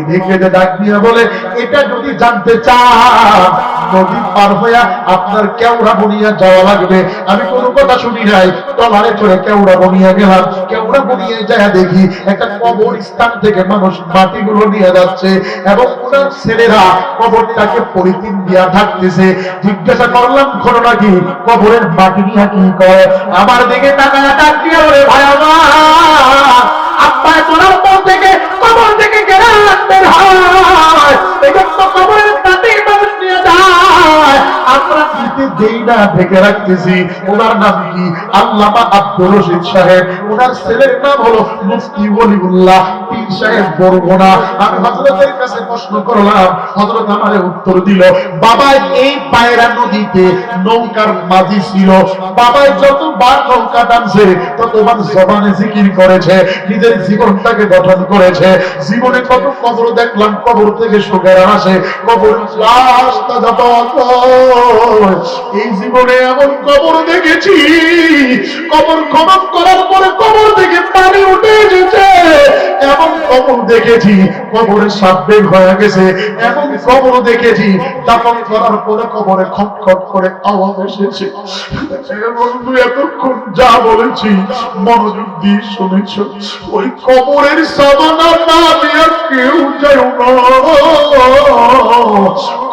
দেখে ডাক দিয়ে বলে এটা যদি জানতে চান নদী পার হইয়া আপনার কেওড়া বনিয়া যাওয়া লাগবে। আমি কোনো কথা শুনি নাই, টলারে চড়ে কেওড়া বনিয়া গেলাম। কেওড়া বনিয়ে যায় দেখি একটা কবরস্থান থেকে মানুষ মাটিগুলো নিয়ে যাচ্ছে এবং ওনার ছেলেরা কবরটাকে পলিথিন দিয়া ঢাকতেছে। জিজ্ঞাসা করলাম ঘটনা কি? কবরের মাটি নিয়ে কি করে? আমার দিকে তাকায় ডাক দিয়ে বলে ভাই আমার আব্বাই তোলার পর থেকে কবর থেকে কেনা বের হয়, এই জন্য কবরের মাটি মানুষ নিয়ে যায়, আমরা দিতে দেই না, ঢেকে রাখতেছি। ওনার নাম কি? আল্লামা আব্দুর রশিদ সাহেব। ওনার ছেলের নাম হলো মুফতি ওলিউল্লাহ পীর সাহেব বরগুনা। আমি হযরতের কাছে প্রশ্ন করলাম, হযরত আমারে উত্তর দিল, বাবা এই পায়রা নদীতে নৌকার মাঝি ছিল। বাবা যতবার নৌকা টানছে ততবার জবানে জিকির করেছে, নিজের জীবনটাকে গঠন করেছে। জীবনে কত কবর দেখলাম, কবর থেকে সুখের আসে, কবর রাস্তা এই জীবনে এমন কবর দেখেছি, কবর খনন করার পরে কবর থেকে পানি উঠে এসেছে। এমন কবর দেখেছি কবরের সাপ বের হয়ে গেছে। এমন কবর দেখেছি দাফন করার পরে কবরে খটখট করে আওয়াজ এসেছে। বন্ধু এতক্ষণ যা বলেছি মনোযোগ দিয়ে শুনেছ। ওই কবরের সাবানা না নিয়ে কেউ যায় না।